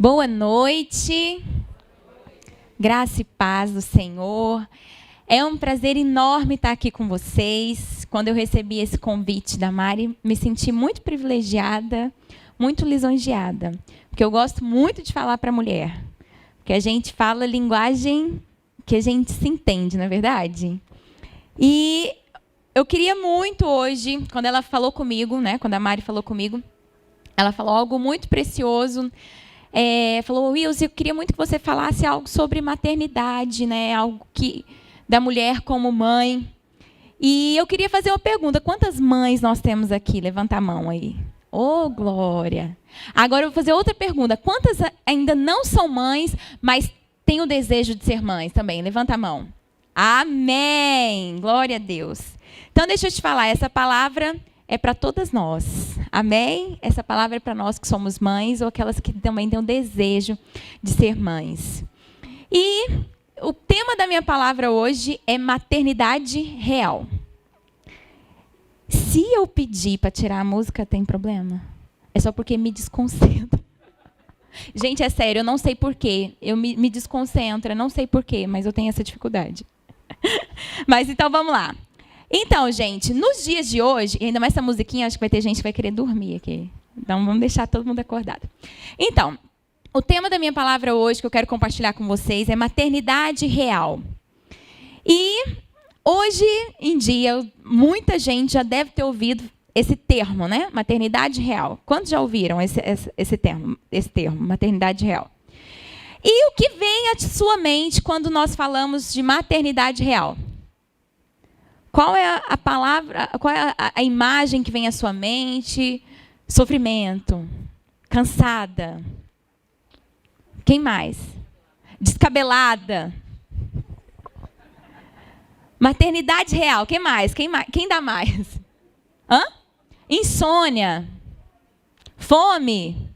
Boa noite, graça e paz do Senhor. É um prazer enorme estar aqui com vocês. Quando eu recebi esse convite da Mari, me senti muito privilegiada, muito lisonjeada, porque eu gosto muito de falar para a mulher, porque a gente fala a linguagem que a gente se entende, não é verdade? E eu queria muito hoje, quando ela falou comigo, quando a Mari falou comigo, ela falou algo muito precioso. Falou, Wilson, eu queria muito que você falasse algo sobre maternidade, algo da mulher como mãe. E eu queria fazer uma pergunta. Quantas mães nós temos aqui? Levanta a mão aí. Oh, glória. Agora eu vou fazer outra pergunta. Quantas ainda não são mães, mas têm o desejo de ser mães também? Levanta a mão. Amém. Glória a Deus. Então, deixa eu te falar, essa palavra é para todas nós. Amém? Essa palavra é para nós que somos mães ou aquelas que também têm o desejo de ser mães. E o tema da minha palavra hoje é maternidade real. Se eu pedir para tirar a música, tem problema? É só porque me desconcentra. Gente, é sério, eu não sei porquê. Eu me desconcentro, não sei porquê, mas eu tenho essa dificuldade. Mas então, vamos lá. Então, gente, nos dias de hoje, ainda mais essa musiquinha, acho que vai ter gente que vai querer dormir aqui. Então, vamos deixar todo mundo acordado. Então, o tema da minha palavra hoje, que eu quero compartilhar com vocês, é maternidade real. E, hoje em dia, muita gente já deve ter ouvido esse termo, maternidade real. Quantos já ouviram esse termo, maternidade real? E o que vem à sua mente quando nós falamos de maternidade real? Qual é a palavra, qual é a imagem que vem à sua mente? Sofrimento, cansada. Quem mais? Descabelada. Maternidade real, quem mais? Quem dá mais? Hã? Insônia. Fome.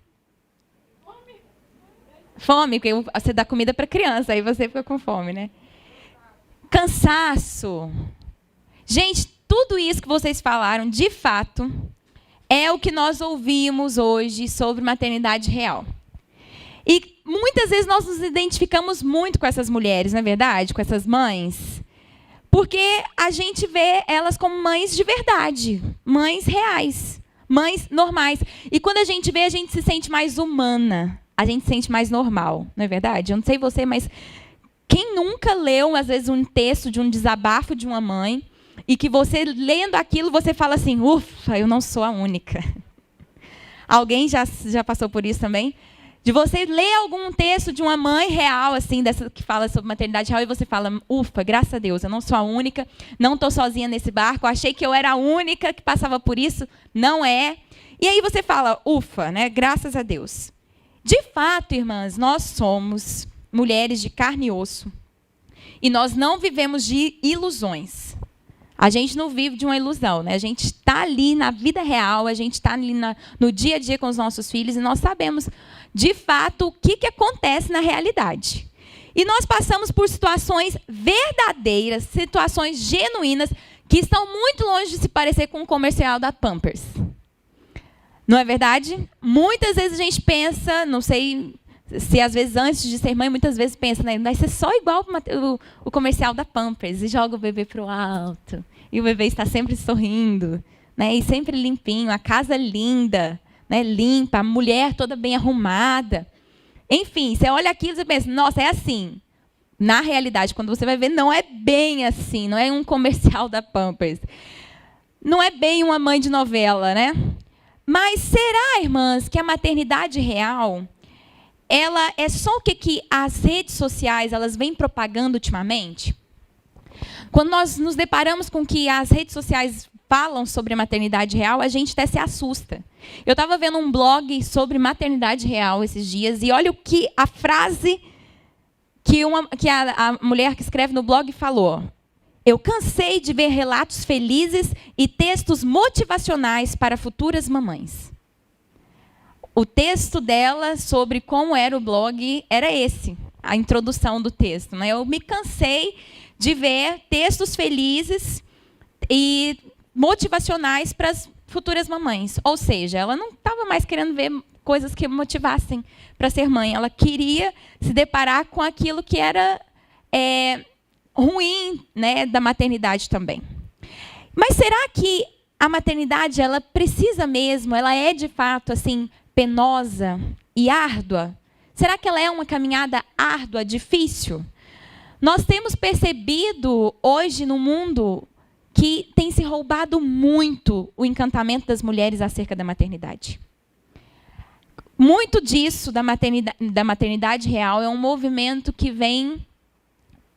Fome, porque você dá comida para criança, aí você fica com fome, né? Cansaço. Gente, tudo isso que vocês falaram, de fato, é o que nós ouvimos hoje sobre maternidade real. E muitas vezes nós nos identificamos muito com essas mulheres, não é verdade? Com essas mães. Porque a gente vê elas como mães de verdade, mães reais, mães normais. E quando a gente vê, a gente se sente mais humana, a gente se sente mais normal, não é verdade? Eu não sei você, mas quem nunca leu, às vezes, um texto de um desabafo de uma mãe, e que você, lendo aquilo, você fala assim, ufa, eu não sou a única. Alguém já passou por isso também? De você ler algum texto de uma mãe real, assim, dessa que fala sobre maternidade real, e você fala, ufa, graças a Deus, eu não sou a única, não estou sozinha nesse barco, achei que eu era a única que passava por isso, não é. E aí você fala, ufa, graças a Deus. De fato, irmãs, nós somos mulheres de carne e osso, e nós não vivemos de ilusões. A gente não vive de uma ilusão, A gente está ali na vida real, a gente está ali no dia a dia com os nossos filhos e nós sabemos, de fato, o que acontece na realidade. E nós passamos por situações verdadeiras, situações genuínas, que estão muito longe de se parecer com o comercial da Pampers. Não é verdade? Muitas vezes a gente pensa, não sei se às vezes antes de ser mãe, muitas vezes pensa, vai ser só igual o comercial da Pampers, e joga o bebê para o alto, e o bebê está sempre sorrindo, e sempre limpinho, a casa linda, limpa, a mulher toda bem arrumada. Enfim, você olha aquilo e você pensa, nossa, é assim. Na realidade, quando você vai ver, não é bem assim, não é um comercial da Pampers. Não é bem uma mãe de novela, Mas será, irmãs, que a maternidade real, ela é só o que as redes sociais elas vêm propagando ultimamente? Quando nós nos deparamos com o que as redes sociais falam sobre a maternidade real, a gente até se assusta. Eu estava vendo um blog sobre maternidade real esses dias, e olha o que a frase que a mulher que escreve no blog falou. Eu cansei de ver relatos felizes e textos motivacionais para futuras mamães. O texto dela sobre como era o blog era esse, a introdução do texto. Eu me cansei de ver textos felizes e motivacionais para as futuras mamães. Ou seja, ela não estava mais querendo ver coisas que motivassem para ser mãe. Ela queria se deparar com aquilo que era ruim, né, da maternidade também. Mas será que a maternidade, ela precisa mesmo, ela é de fato assim penosa e árdua? Será que ela é uma caminhada árdua, difícil? Nós temos percebido hoje no mundo que tem se roubado muito o encantamento das mulheres acerca da maternidade. Muito disso da maternidade real é um movimento que vem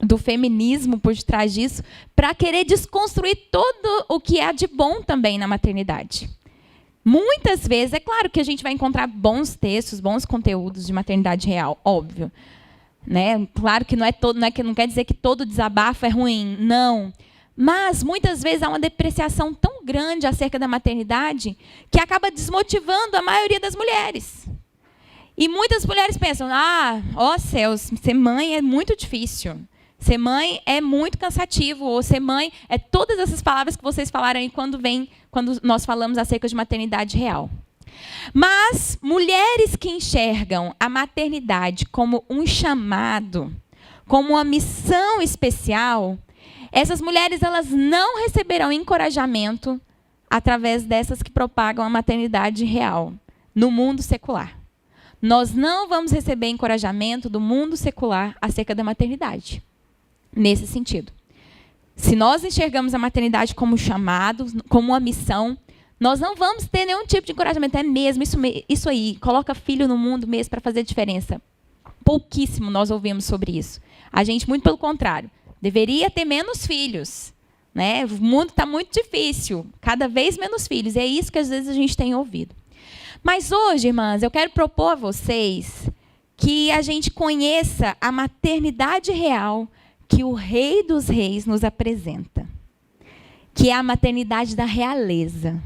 do feminismo por detrás disso, para querer desconstruir todo o que há de bom também na maternidade. Muitas vezes, é claro que a gente vai encontrar bons textos, bons conteúdos de maternidade real, óbvio. Né? Claro que não quer dizer que todo desabafo é ruim, não. Mas, muitas vezes, há uma depreciação tão grande acerca da maternidade que acaba desmotivando a maioria das mulheres. E muitas mulheres pensam, ó céus, ser mãe é muito difícil. Ser mãe é muito cansativo. Ou ser mãe é todas essas palavras que vocês falaram aí quando nós falamos acerca de maternidade real. Mas mulheres que enxergam a maternidade como um chamado, como uma missão especial, essas mulheres elas não receberão encorajamento através dessas que propagam a maternidade real no mundo secular. Nós não vamos receber encorajamento do mundo secular acerca da maternidade. Nesse sentido. Se nós enxergamos a maternidade como chamado, como uma missão, nós não vamos ter nenhum tipo de encorajamento. É mesmo, isso aí, coloca filho no mundo mesmo para fazer diferença. Pouquíssimo nós ouvimos sobre isso. A gente, muito pelo contrário, deveria ter menos filhos. Né? O mundo está muito difícil, cada vez menos filhos. E é isso que às vezes a gente tem ouvido. Mas hoje, irmãs, eu quero propor a vocês que a gente conheça a maternidade real que o Rei dos Reis nos apresenta, que é a maternidade da realeza.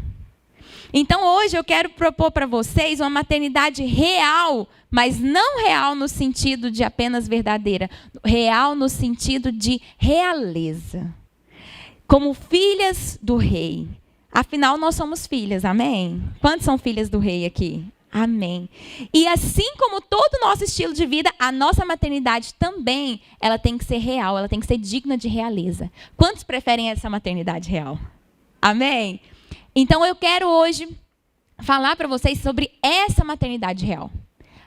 Então, hoje eu quero propor para vocês uma maternidade real, mas não real no sentido de apenas verdadeira, real no sentido de realeza. Como filhas do Rei. Afinal, nós somos filhas, amém? Quantas são filhas do Rei aqui? Amém. E assim como todo o nosso estilo de vida, a nossa maternidade também, ela tem que ser real, ela tem que ser digna de realeza. Quantos preferem essa maternidade real? Amém? Então eu quero hoje falar para vocês sobre essa maternidade real.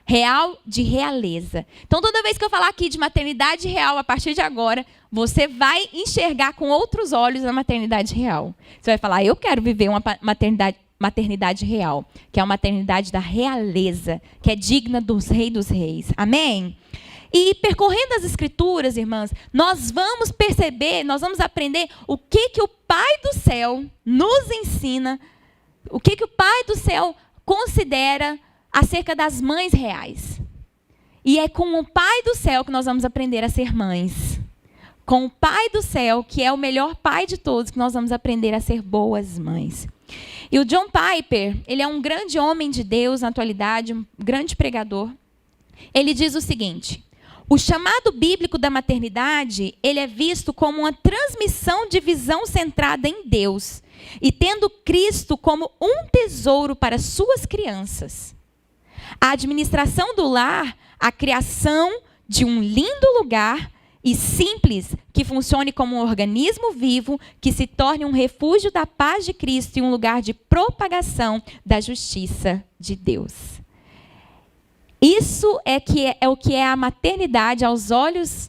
Real de realeza. Então toda vez que eu falar aqui de maternidade real, a partir de agora, você vai enxergar com outros olhos a maternidade real. Você vai falar, eu quero viver uma maternidade real, que é a maternidade da realeza, que é digna dos Reis dos Reis. Amém? E percorrendo as Escrituras, irmãs, nós vamos perceber, nós vamos aprender o que o Pai do céu nos ensina, o que o Pai do céu considera acerca das mães reais. E é com o Pai do céu que nós vamos aprender a ser mães. Com o Pai do céu, que é o melhor Pai de todos, que nós vamos aprender a ser boas mães. E o John Piper, ele é um grande homem de Deus na atualidade, um grande pregador. Ele diz o seguinte: o chamado bíblico da maternidade, ele é visto como uma transmissão de visão centrada em Deus e tendo Cristo como um tesouro para suas crianças. A administração do lar, a criação de um lindo lugar e simples, que funcione como um organismo vivo, que se torne um refúgio da paz de Cristo e um lugar de propagação da justiça de Deus. Isso é o que é a maternidade aos olhos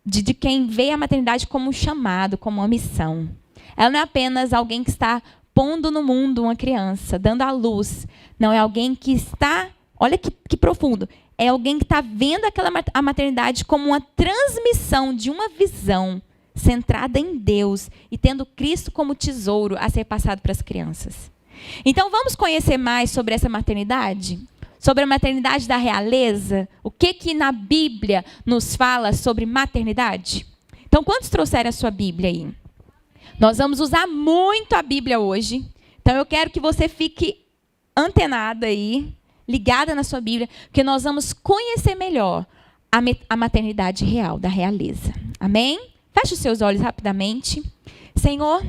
de quem vê a maternidade como um chamado, como uma missão. Ela não é apenas alguém que está pondo no mundo uma criança, dando à luz. Não, é alguém que está, olha que profundo, é alguém que está vendo a maternidade como uma transmissão de uma visão centrada em Deus e tendo Cristo como tesouro a ser passado para as crianças. Então, vamos conhecer mais sobre essa maternidade? Sobre a maternidade da realeza? O que na Bíblia nos fala sobre maternidade? Então, quantos trouxeram a sua Bíblia aí? Nós vamos usar muito a Bíblia hoje. Então, eu quero que você fique antenada aí, ligada na sua Bíblia, porque nós vamos conhecer melhor a maternidade real, da realeza. Amém? Feche os seus olhos rapidamente. Senhor,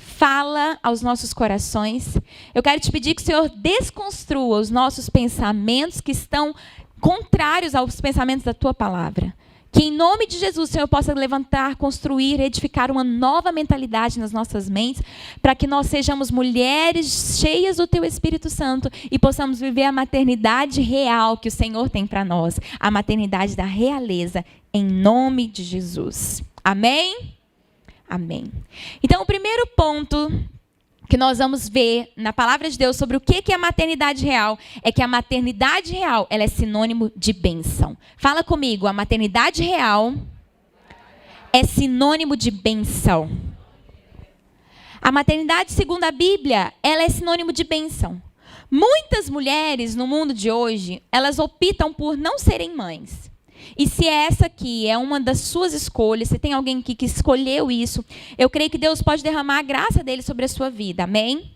fala aos nossos corações. Eu quero te pedir que o Senhor desconstrua os nossos pensamentos que estão contrários aos pensamentos da tua palavra. Que em nome de Jesus o Senhor possa levantar, construir, edificar uma nova mentalidade nas nossas mentes, para que nós sejamos mulheres cheias do teu Espírito Santo e possamos viver a maternidade real que o Senhor tem para nós, a maternidade da realeza, em nome de Jesus. Amém? Amém. Então, o primeiro ponto que nós vamos ver na palavra de Deus sobre o que é a maternidade real é que a maternidade real ela é sinônimo de bênção. Fala comigo, a maternidade real é sinônimo de bênção. A maternidade, segundo a Bíblia, ela é sinônimo de bênção. Muitas mulheres no mundo de hoje, elas optam por não serem mães. E se essa aqui é uma das suas escolhas, se tem alguém aqui que escolheu isso, eu creio que Deus pode derramar a graça dele sobre a sua vida, amém?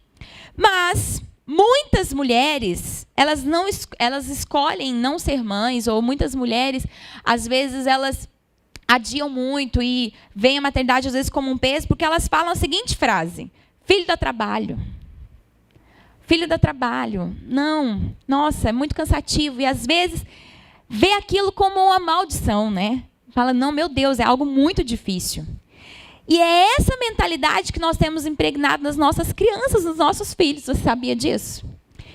Mas muitas mulheres, elas escolhem não ser mães, ou muitas mulheres, às vezes, elas adiam muito e veem a maternidade, às vezes, como um peso, porque elas falam a seguinte frase: filho dá trabalho. Filho dá trabalho. Não, nossa, é muito cansativo. E, às vezes, vê aquilo como uma maldição, né? Fala, não, meu Deus, é algo muito difícil. E é essa mentalidade que nós temos impregnado nas nossas crianças, nos nossos filhos. Você sabia disso?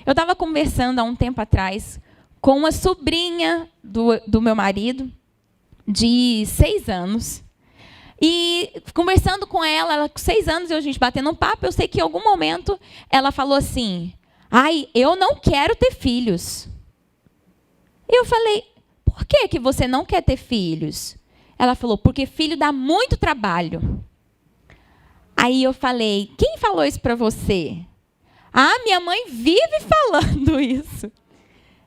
Eu estava conversando há um tempo atrás com uma sobrinha do meu marido, de 6 anos. E conversando com ela com 6 anos, e a gente batendo um papo, eu sei que em algum momento ela falou assim: ai, eu não quero ter filhos. E eu falei, por que você não quer ter filhos? Ela falou, porque filho dá muito trabalho. Aí eu falei, quem falou isso para você? Ah, minha mãe vive falando isso.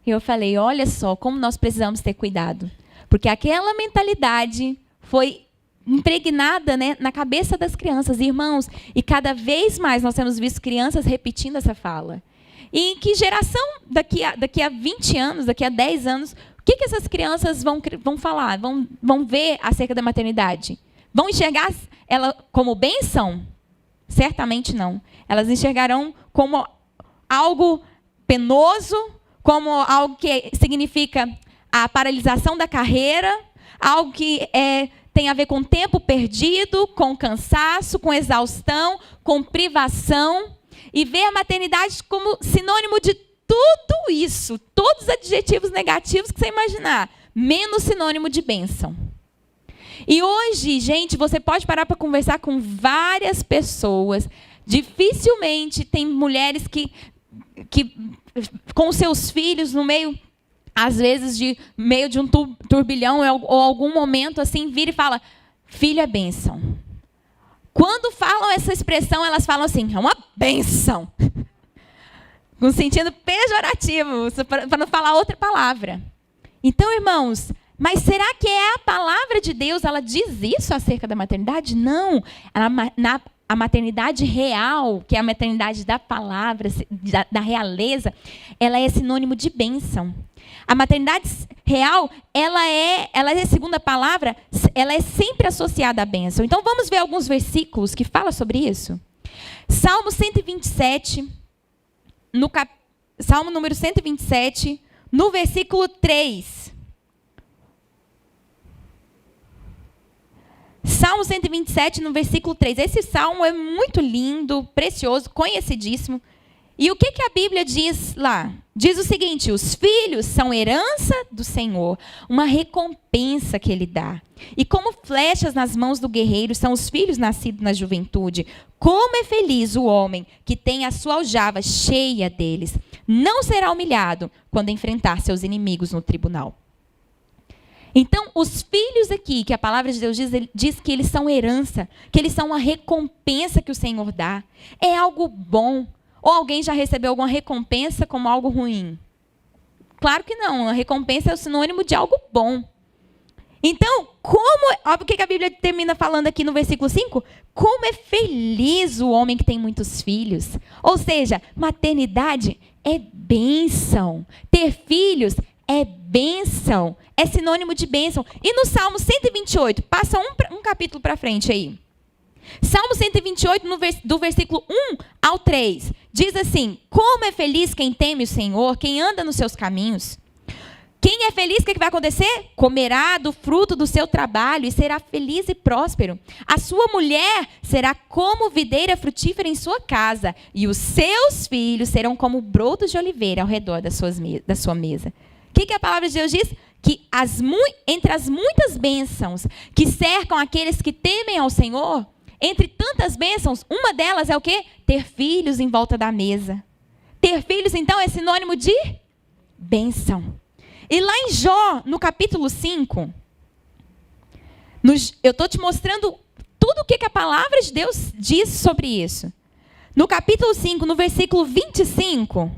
E eu falei, olha só como nós precisamos ter cuidado. Porque aquela mentalidade foi impregnada, né, na cabeça das crianças. Irmãos, e cada vez mais nós temos visto crianças repetindo essa fala. E em que geração, daqui a 20 anos, daqui a 10 anos, o que essas crianças vão falar, vão ver acerca da maternidade? Vão enxergar ela como bênção? Certamente não. Elas enxergarão como algo penoso, como algo que significa a paralisação da carreira, algo que tem a ver com tempo perdido, com cansaço, com exaustão, com privação. E ver a maternidade como sinônimo de tudo isso, todos os adjetivos negativos que você imaginar, menos sinônimo de bênção. E hoje, gente, você pode parar para conversar com várias pessoas. Dificilmente tem mulheres que com seus filhos no meio, às vezes, meio de um turbilhão ou algum momento assim, vira e fala, filho é bênção. Quando falam essa expressão, elas falam assim, é uma bênção. Com sentido pejorativo, para não falar outra palavra. Então, irmãos, mas será que a palavra de Deus, ela diz isso acerca da maternidade? Não. A maternidade real, que é a maternidade da palavra, da realeza, ela é sinônimo de bênção. A maternidade real, ela é, segundo a palavra, ela é sempre associada à bênção. Então, vamos ver alguns versículos que falam sobre isso. Salmo 127, Salmo número 127, no versículo 3. Salmo 127, no versículo 3. Esse salmo é muito lindo, precioso, conhecidíssimo. E o que a Bíblia diz lá? Diz o seguinte, os filhos são herança do Senhor, uma recompensa que Ele dá. E como flechas nas mãos do guerreiro são os filhos nascidos na juventude. Como é feliz o homem que tem a sua aljava cheia deles. Não será humilhado quando enfrentar seus inimigos no tribunal. Então, os filhos aqui, que a palavra de Deus diz que eles são herança, que eles são uma recompensa que o Senhor dá. É algo bom. Ou alguém já recebeu alguma recompensa como algo ruim? Claro que não. A recompensa é o sinônimo de algo bom. Então, olha o que a Bíblia termina falando aqui no versículo 5? Como é feliz o homem que tem muitos filhos. Ou seja, maternidade é bênção. Ter filhos é bênção. É sinônimo de bênção. E no Salmo 128, passa um capítulo para frente aí. Salmo 128, do versículo 1 ao 3, diz assim: como é feliz quem teme o Senhor, quem anda nos seus caminhos. Quem é feliz, o que vai acontecer? Comerá do fruto do seu trabalho e será feliz e próspero. A sua mulher será como videira frutífera em sua casa, e os seus filhos serão como brotos de oliveira ao redor da sua mesa. O que a palavra de Deus diz? Que entre as muitas bênçãos que cercam aqueles que temem ao Senhor, entre tantas bênçãos, uma delas é o quê? Ter filhos em volta da mesa. Ter filhos, então, é sinônimo de bênção. E lá em Jó, no capítulo 5, eu estou te mostrando tudo o que a palavra de Deus diz sobre isso. No capítulo 5, no versículo 25,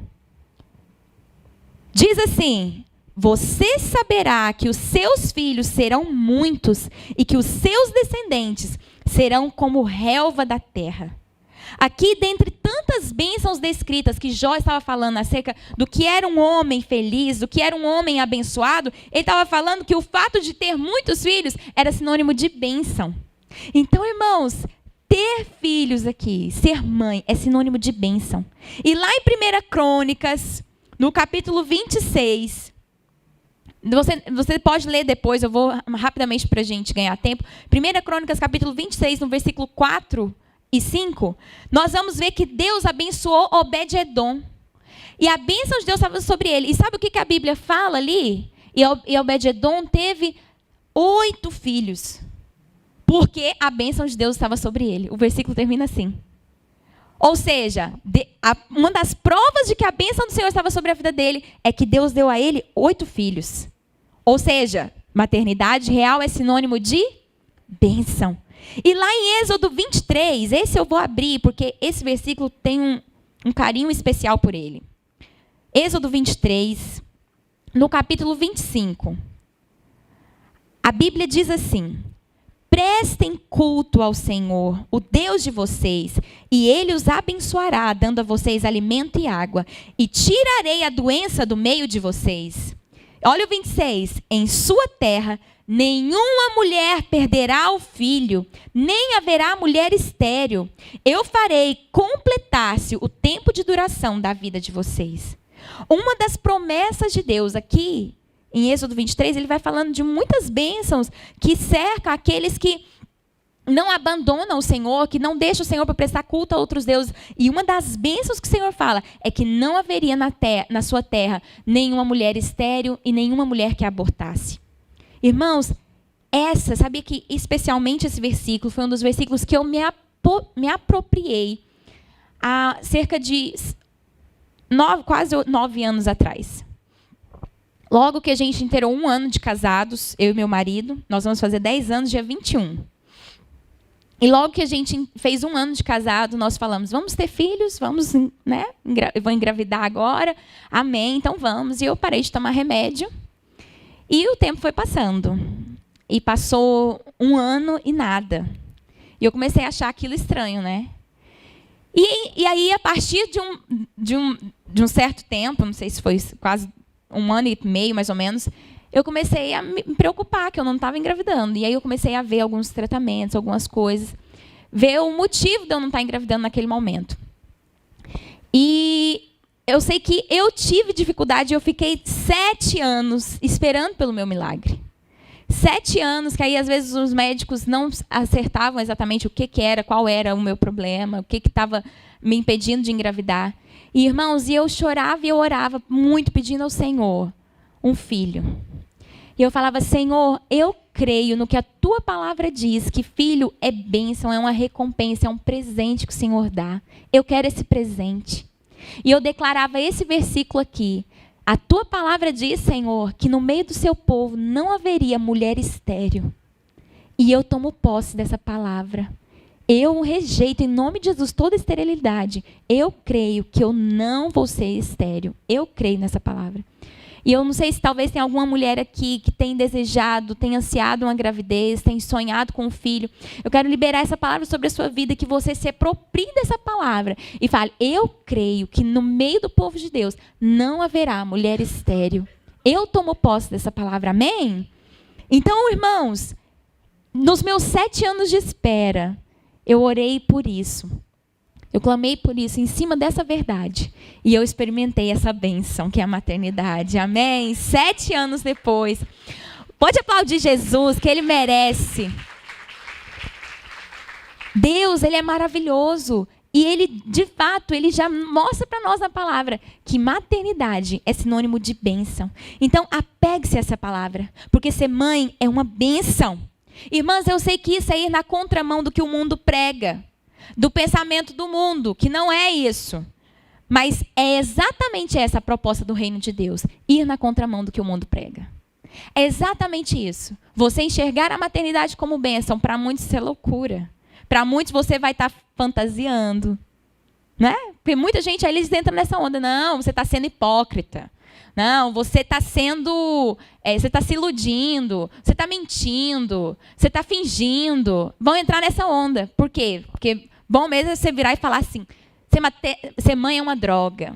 diz assim: você saberá que os seus filhos serão muitos e que os seus descendentes serão como relva da terra. Aqui, dentre tantas bênçãos descritas que Jó estava falando acerca do que era um homem feliz, do que era um homem abençoado, ele estava falando que o fato de ter muitos filhos era sinônimo de bênção. Então, irmãos, ter filhos aqui, ser mãe, é sinônimo de bênção. E lá em 1 Crônicas, no capítulo 26, você pode ler depois, eu vou rapidamente para a gente ganhar tempo. 1 Crônicas, capítulo 26, no versículo 4 e 5, nós vamos ver que Deus abençoou Obed-edom. E a bênção de Deus estava sobre ele. E sabe o que a Bíblia fala ali? E Obed-edom teve 8 filhos. Porque a bênção de Deus estava sobre ele. O versículo termina assim. Ou seja, uma das provas de que a bênção do Senhor estava sobre a vida dele é que Deus deu a ele 8 filhos. Ou seja, maternidade real é sinônimo de bênção. E lá em Êxodo 23, esse eu vou abrir, porque esse versículo tem um carinho especial por ele. Êxodo 23, no capítulo 25. A Bíblia diz assim: prestem culto ao Senhor, o Deus de vocês, e Ele os abençoará, dando a vocês alimento e água, e tirarei a doença do meio de vocês. Olha o 26. Em sua terra, nenhuma mulher perderá o filho, nem haverá mulher estéril. Eu farei completar-se o tempo de duração da vida de vocês. Uma das promessas de Deus aqui, em Êxodo 23, ele vai falando de muitas bênçãos que cercam aqueles que não abandonam o Senhor, que não deixam o Senhor para prestar culto a outros deuses. E uma das bênçãos que o Senhor fala é que não haveria na sua terra nenhuma mulher estéril e nenhuma mulher que abortasse. Irmãos, sabia que especialmente esse versículo foi um dos versículos que eu me apropriei há cerca de quase 9 anos atrás. Logo que a gente inteirou 1 ano de casados, eu e meu marido, nós vamos fazer 10 anos, dia 21. E logo que a gente fez 1 ano de casado, nós falamos, vamos ter filhos, vamos, né? Eu vou engravidar agora, amém, então vamos. E eu parei de tomar remédio. E o tempo foi passando. E passou 1 ano e nada. E eu comecei a achar aquilo estranho, né? E aí, a partir de um certo tempo, não sei se foi quase 1 ano e meio, mais ou menos, eu comecei a me preocupar que eu não estava engravidando. E aí eu comecei a ver alguns tratamentos, algumas coisas, ver o motivo de eu não estar engravidando naquele momento. E eu sei que eu tive dificuldade, eu fiquei 7 anos esperando pelo meu milagre. 7 anos, que aí às vezes os médicos não acertavam exatamente o que era, qual era o meu problema, o que estava me impedindo de engravidar. E, irmãos, eu chorava e eu orava muito pedindo ao Senhor um filho. E eu falava, Senhor, eu creio no que a tua palavra diz, que filho é bênção, é uma recompensa, é um presente que o Senhor dá. Eu quero esse presente. E eu declarava esse versículo aqui. A tua palavra diz, Senhor, que no meio do seu povo não haveria mulher estéril. E eu tomo posse dessa palavra. Eu rejeito em nome de Jesus toda esterilidade. Eu creio que eu não vou ser estéril. Eu creio nessa palavra. E eu não sei se talvez tem alguma mulher aqui que tem desejado, tem ansiado uma gravidez, tem sonhado com um filho. Eu quero liberar essa palavra sobre a sua vida, que você se aproprie dessa palavra e fale, eu creio que no meio do povo de Deus não haverá mulher estéril. Eu tomo posse dessa palavra, amém? Então, irmãos, nos meus 7 anos de espera, eu orei por isso. Eu clamei por isso, em cima dessa verdade. E eu experimentei essa bênção, que é a maternidade. Amém? 7 anos depois. Pode aplaudir Jesus, que Ele merece. Deus, Ele é maravilhoso. E Ele, de fato, Ele já mostra para nós na palavra que maternidade é sinônimo de bênção. Então, apegue-se a essa palavra. Porque ser mãe é uma bênção. Irmãs, eu sei que isso é ir na contramão do que o mundo prega. Do pensamento do mundo, que não é isso. Mas é exatamente essa a proposta do reino de Deus. Ir na contramão do que o mundo prega. É exatamente isso. Você enxergar a maternidade como bênção, para muitos isso é loucura. Para muitos você vai estar fantasiando. Né? Porque muita gente, aí eles entram nessa onda. Não, você está sendo hipócrita. Não, você está sendo... você está se iludindo. Você está mentindo. Você está fingindo. Vão entrar nessa onda. Por quê? Porque bom mesmo é você virar e falar assim, ser mãe é uma droga.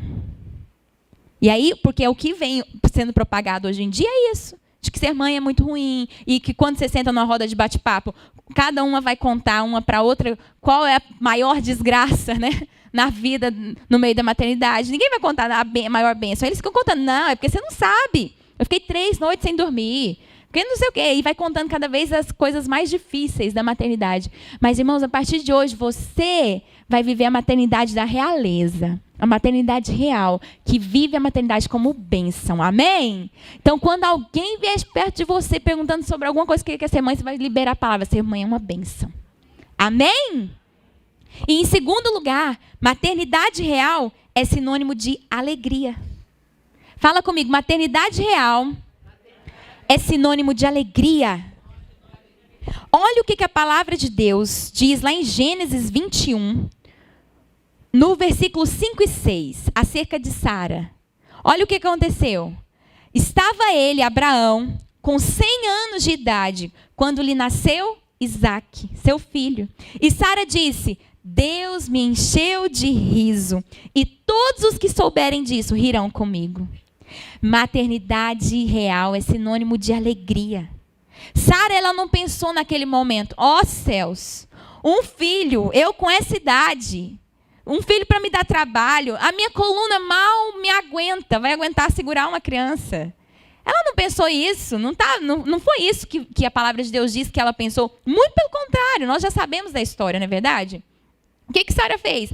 E aí, porque é o que vem sendo propagado hoje em dia é isso. De que ser mãe é muito ruim. E que quando você senta numa roda de bate-papo, cada uma vai contar uma para a outra qual é a maior desgraça, né? Na vida, no meio da maternidade. Ninguém vai contar a maior bênção. Eles ficam contando, não, é porque você não sabe. Eu fiquei 3 noites sem dormir. Porque não sei o quê. E vai contando cada vez as coisas mais difíceis da maternidade. Mas, irmãos, a partir de hoje, você vai viver a maternidade da realeza. A maternidade real, que vive a maternidade como bênção. Amém? Então, quando alguém vier perto de você perguntando sobre alguma coisa que quer ser mãe, você vai liberar a palavra. Ser mãe é uma bênção. Amém? E, em segundo lugar, maternidade real é sinônimo de alegria. Fala comigo, maternidade real é sinônimo de alegria. Olha o que a palavra de Deus diz lá em Gênesis 21, no versículo 5 e 6, acerca de Sara. Olha o que aconteceu. Estava ele, Abraão, com 100 anos de idade, quando lhe nasceu Isaque, seu filho. E Sara disse, Deus me encheu de riso, e todos os que souberem disso rirão comigo. Maternidade real é sinônimo de alegria. Sara, ela não pensou naquele momento, ó céus, um filho, eu com essa idade, um filho para me dar trabalho, a minha coluna mal me aguenta, vai aguentar segurar uma criança. Ela não pensou isso, não foi isso que a palavra de Deus diz que ela pensou. Muito pelo contrário, nós já sabemos da história, não é verdade? O que Sara fez?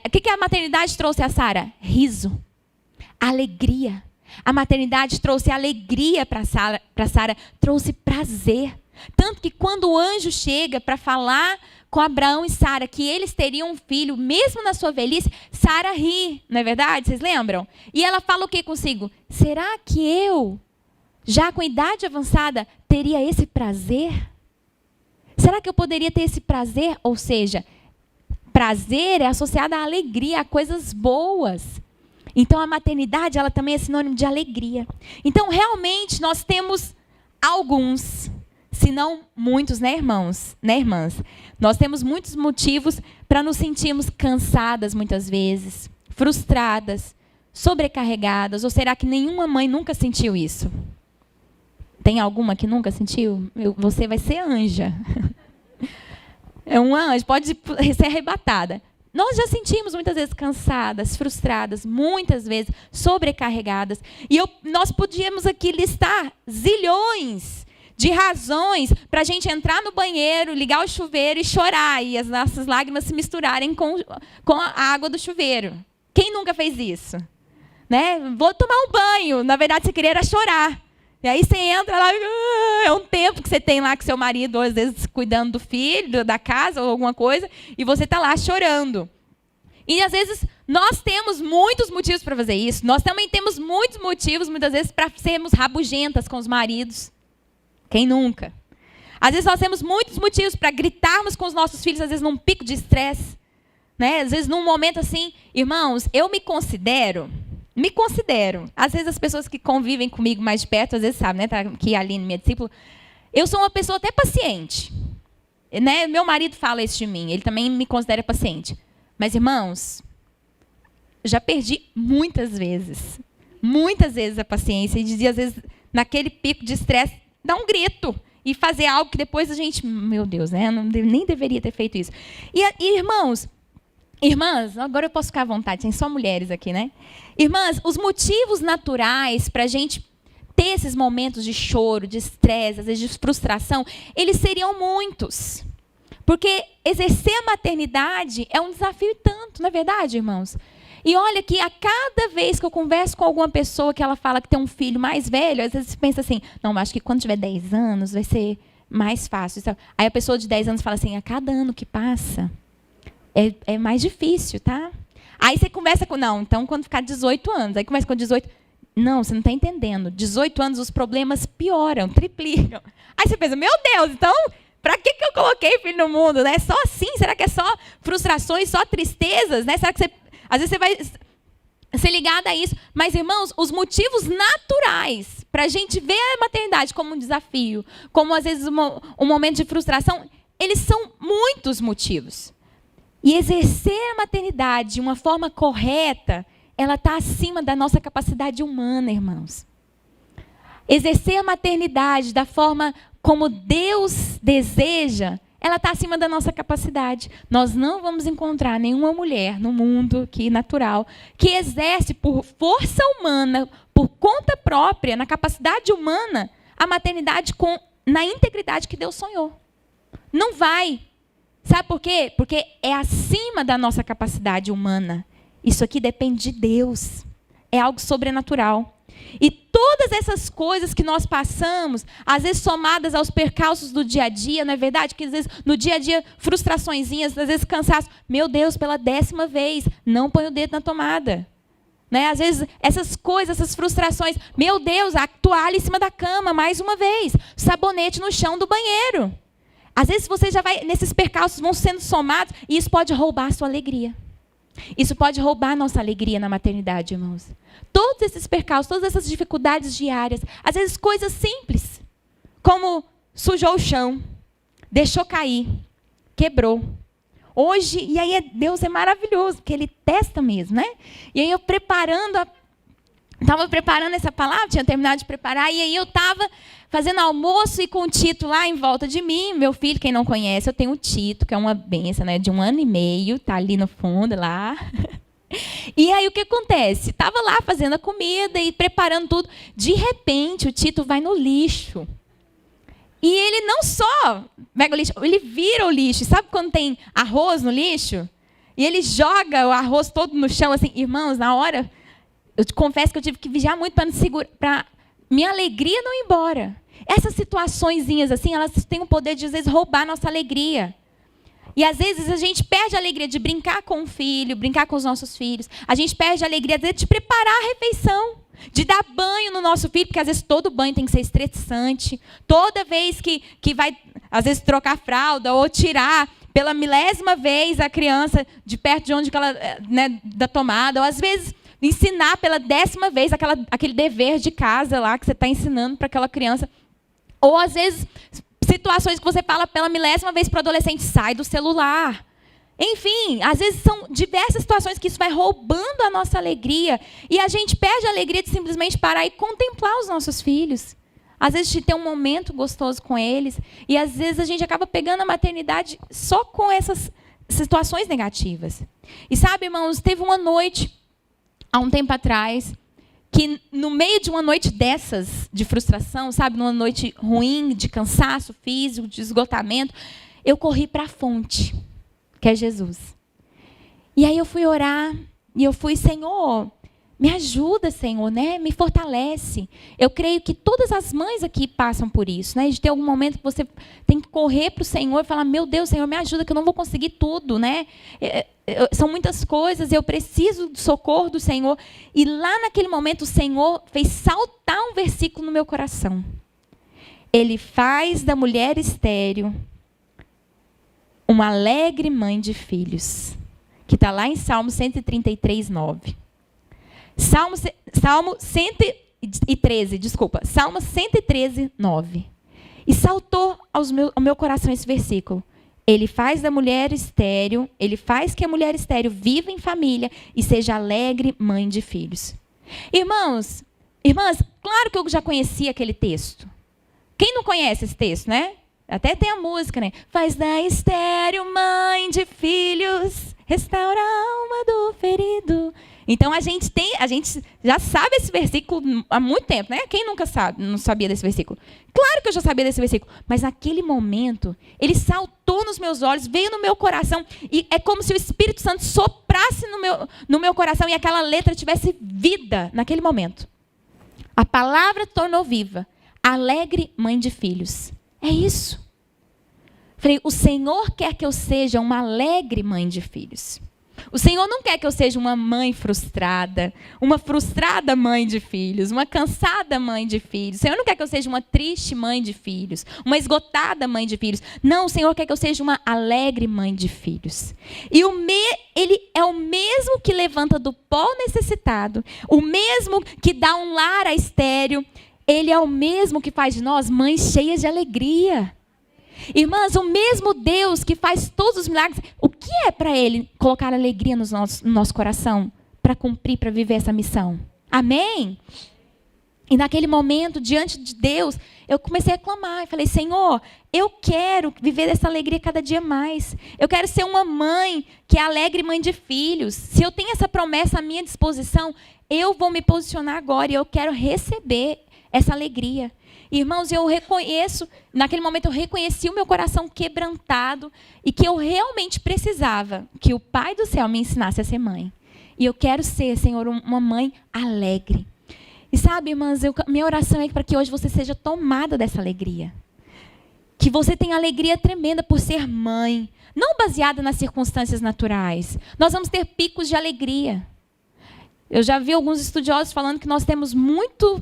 O que a maternidade trouxe a Sara? Riso, alegria. A maternidade trouxe alegria para Sara, trouxe prazer. Tanto que quando o anjo chega para falar com Abraão e Sara que eles teriam um filho, mesmo na sua velhice, Sara ri, não é verdade? Vocês lembram? E ela fala o que consigo? Será que eu, já com idade avançada, teria esse prazer? Será que eu poderia ter esse prazer? Ou seja, prazer é associado à alegria, a coisas boas. Então, a maternidade, ela também é sinônimo de alegria. Então, realmente, nós temos alguns, se não muitos, né, irmãos? Né, irmãs? Nós temos muitos motivos para nos sentirmos cansadas, muitas vezes, frustradas, sobrecarregadas. Ou será que nenhuma mãe nunca sentiu isso? Tem alguma que nunca sentiu? Você vai ser anja. É um anjo, pode ser arrebatada. Nós já sentimos muitas vezes cansadas, frustradas, muitas vezes sobrecarregadas. E nós podíamos aqui listar zilhões de razões para a gente entrar no banheiro, ligar o chuveiro e chorar. E as nossas lágrimas se misturarem com a água do chuveiro. Quem nunca fez isso? Né? Vou tomar um banho. Na verdade, você queria era chorar. E aí você entra lá, é um tempo que você tem lá com seu marido, às vezes cuidando do filho, da casa ou alguma coisa, e você está lá chorando. E às vezes nós temos muitos motivos para fazer isso. Nós também temos muitos motivos, muitas vezes, para sermos rabugentas com os maridos. Quem nunca? Às vezes nós temos muitos motivos para gritarmos com os nossos filhos, às vezes num pico de estresse. Né? Às vezes num momento assim, irmãos, eu me considero, às vezes as pessoas que convivem comigo mais de perto, às vezes sabem, né? Tá aqui a Aline, minha discípula, eu sou uma pessoa até paciente. Né? Meu marido fala isso de mim, ele também me considera paciente. Mas, irmãos, já perdi muitas vezes a paciência, e dizia, às vezes, naquele pico de estresse, dá um grito. e fazer algo que depois a gente, meu Deus, né? Nem deveria ter feito isso. E irmãs, agora eu posso ficar à vontade, tem só mulheres aqui, né? Irmãs, os motivos naturais para a gente ter esses momentos de choro, de estresse, às vezes de frustração, eles seriam muitos. Porque exercer a maternidade é um desafio e tanto, não é verdade, irmãos? E olha que a cada vez que eu converso com alguma pessoa que ela fala que tem um filho mais velho, às vezes você pensa assim, não, acho que quando tiver 10 anos vai ser mais fácil. Aí a pessoa de 10 anos fala assim, a cada ano que passa é mais difícil, tá? Aí você começa com, não, então quando ficar 18 anos, aí começa com 18, não, você não está entendendo. 18 anos os problemas pioram, triplicam. Aí você pensa, meu Deus, então, para que eu coloquei filho no mundo? Né? Só assim? Será que é só frustrações, só tristezas? Né? Será que você, às vezes você vai ser ligada a isso? Mas, irmãos, os motivos naturais para a gente ver a maternidade como um desafio, como às vezes um momento de frustração, eles são muitos motivos. E exercer a maternidade de uma forma correta, ela está acima da nossa capacidade humana, irmãos. Exercer a maternidade da forma como Deus deseja, ela está acima da nossa capacidade. Nós não vamos encontrar nenhuma mulher no mundo aqui natural que exerce por força humana, por conta própria, na capacidade humana, a maternidade na integridade que Deus sonhou. Não vai. Sabe por quê? Porque é acima da nossa capacidade humana. Isso aqui depende de Deus. É algo sobrenatural. E todas essas coisas que nós passamos, às vezes somadas aos percalços do dia a dia, não é verdade? Que às vezes no dia a dia, frustraçõezinhas, às vezes cansaço. Meu Deus, pela 10ª vez, não põe o dedo na tomada. Né? Às vezes essas coisas, essas frustrações. Meu Deus, a toalha em cima da cama, mais uma vez. Sabonete no chão do banheiro. Às vezes você já vai, nesses percalços vão sendo somados, e isso pode roubar a sua alegria. Isso pode roubar a nossa alegria na maternidade, irmãos. Todos esses percalços, todas essas dificuldades diárias, às vezes coisas simples, como sujou o chão, deixou cair, quebrou. Hoje, e aí Deus é maravilhoso, porque Ele testa mesmo, né? E aí eu estava preparando essa palavra, tinha terminado de preparar, e aí eu estava fazendo almoço e com o Tito lá em volta de mim. Meu filho, quem não conhece, eu tenho o Tito, que é uma benção, né, de 1 ano e meio, está ali no fundo, lá. E aí o que acontece? Estava lá fazendo a comida e preparando tudo. De repente, o Tito vai no lixo. E ele não só pega o lixo, ele vira o lixo. Sabe quando tem arroz no lixo? E ele joga o arroz todo no chão, assim. Irmãos, na hora, eu te confesso que eu tive que vigiar muito para minha alegria não ir embora. Essas situaçõezinhas assim, elas têm o poder de, às vezes, roubar a nossa alegria. E, às vezes, a gente perde a alegria de brincar com o filho, brincar com os nossos filhos. A gente perde a alegria, às vezes, de preparar a refeição, de dar banho no nosso filho, porque, às vezes, todo banho tem que ser estressante. Toda vez que vai, às vezes, trocar a fralda ou tirar pela 1000ª vez a criança de perto de onde ela, né, da tomada, ou, às vezes, ensinar pela 10ª vez aquele dever de casa lá que você está ensinando para aquela criança. Ou, às vezes, situações que você fala pela 1000ª vez para o adolescente, sai do celular. Enfim, às vezes são diversas situações que isso vai roubando a nossa alegria. E a gente perde a alegria de simplesmente parar e contemplar os nossos filhos. Às vezes de ter um momento gostoso com eles. E às vezes a gente acaba pegando a maternidade só com essas situações negativas. E sabe, irmãos, teve uma noite, há um tempo atrás, que no meio de uma noite dessas, de frustração, sabe, numa noite ruim, de cansaço físico, de esgotamento, eu corri para a fonte, que é Jesus. E aí eu fui orar, e eu fui, Senhor, me ajuda, Senhor, né? Me fortalece. Eu creio que todas as mães aqui passam por isso, né? De ter algum momento que você tem que correr para o Senhor e falar, meu Deus, Senhor, me ajuda, que eu não vou conseguir tudo, né? São muitas coisas, eu preciso do socorro do Senhor. E lá naquele momento o Senhor fez saltar um versículo no meu coração. Ele faz da mulher estéril uma alegre mãe de filhos. Que está lá em Salmo 133, 9. Salmo 113, desculpa. Salmo 113, 9. E saltou ao meu coração esse versículo. Ele faz da mulher estéril, ele faz que a mulher estéril viva em família e seja alegre mãe de filhos. Irmãos, irmãs, claro que eu já conhecia aquele texto. Quem não conhece esse texto, né? Até tem a música, né? Faz da estéril mãe de filhos, restaura a alma do ferido. Então a gente já sabe esse versículo há muito tempo, né? Quem nunca não sabia desse versículo? Claro que eu já sabia desse versículo, mas naquele momento ele saltou nos meus olhos, veio no meu coração e é como se o Espírito Santo soprasse no meu coração e aquela letra tivesse vida naquele momento. A palavra tornou viva, alegre mãe de filhos. É isso. Falei, o Senhor quer que eu seja uma alegre mãe de filhos. O Senhor não quer que eu seja uma mãe frustrada, uma frustrada mãe de filhos, uma cansada mãe de filhos. O Senhor não quer que eu seja uma triste mãe de filhos, uma esgotada mãe de filhos. Não, o Senhor quer que eu seja uma alegre mãe de filhos. E Ele é o mesmo que levanta do pó necessitado, o mesmo que dá um lar a estéril. Ele é o mesmo que faz de nós mães cheias de alegria. Irmãs, o mesmo Deus que faz todos os milagres, o que é para Ele colocar alegria no nosso coração para cumprir, para viver essa missão? Amém? E naquele momento, diante de Deus, eu comecei a clamar. Eu falei, Senhor, eu quero viver essa alegria cada dia mais. Eu quero ser uma mãe que é alegre mãe de filhos. Se eu tenho essa promessa à minha disposição, eu vou me posicionar agora e eu quero receber essa alegria. Irmãos, eu reconheço, naquele momento eu reconheci o meu coração quebrantado e que eu realmente precisava que o Pai do céu me ensinasse a ser mãe. E eu quero ser, Senhor, uma mãe alegre. E sabe, irmãs, minha oração é para que hoje você seja tomada dessa alegria. Que você tenha alegria tremenda por ser mãe, não baseada nas circunstâncias naturais. Nós vamos ter picos de alegria. Eu já vi alguns estudiosos falando que nós temos muito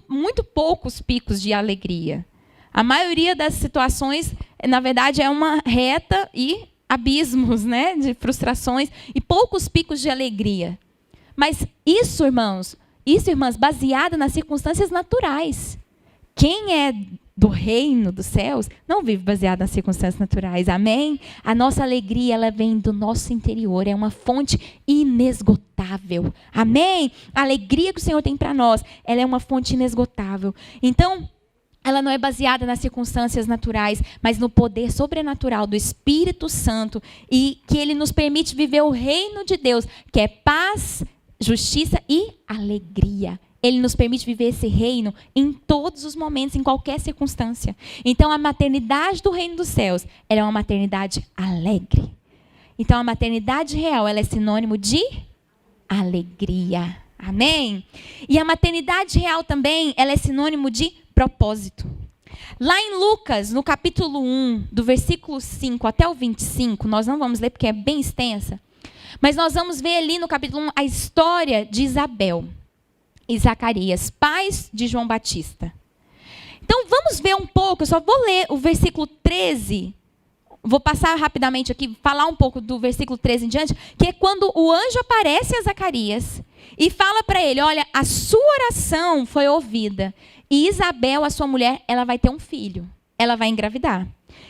poucos picos de alegria. A maioria das situações, na verdade, é uma reta e abismos, né, de frustrações e poucos picos de alegria. Mas isso, irmãs, baseado nas circunstâncias naturais. Quem é do reino dos céus não vive baseado nas circunstâncias naturais. Amém? A nossa alegria, ela vem do nosso interior. É uma fonte inesgotável. Amém? A alegria que o Senhor tem para nós, ela é uma fonte inesgotável. Então, ela não é baseada nas circunstâncias naturais, mas no poder sobrenatural do Espírito Santo e que Ele nos permite viver o reino de Deus, que é paz, justiça e alegria. Ele nos permite viver esse reino em todos os momentos, em qualquer circunstância. Então, a maternidade do reino dos céus, ela é uma maternidade alegre. Então, a maternidade real, ela é sinônimo de alegria. Amém? E a maternidade real também, ela é sinônimo de propósito. Lá em Lucas, no capítulo 1, do versículo 5 até o 25, nós não vamos ler porque é bem extensa, mas nós vamos ver ali no capítulo 1 a história de Isabel e Zacarias, pais de João Batista. Então, vamos ver um pouco, eu só vou ler o versículo 13, vou passar rapidamente aqui, falar um pouco do versículo 13 em diante, que é quando o anjo aparece a Zacarias e fala para ele, olha, a sua oração foi ouvida, e Isabel, a sua mulher, ela vai ter um filho, ela vai engravidar.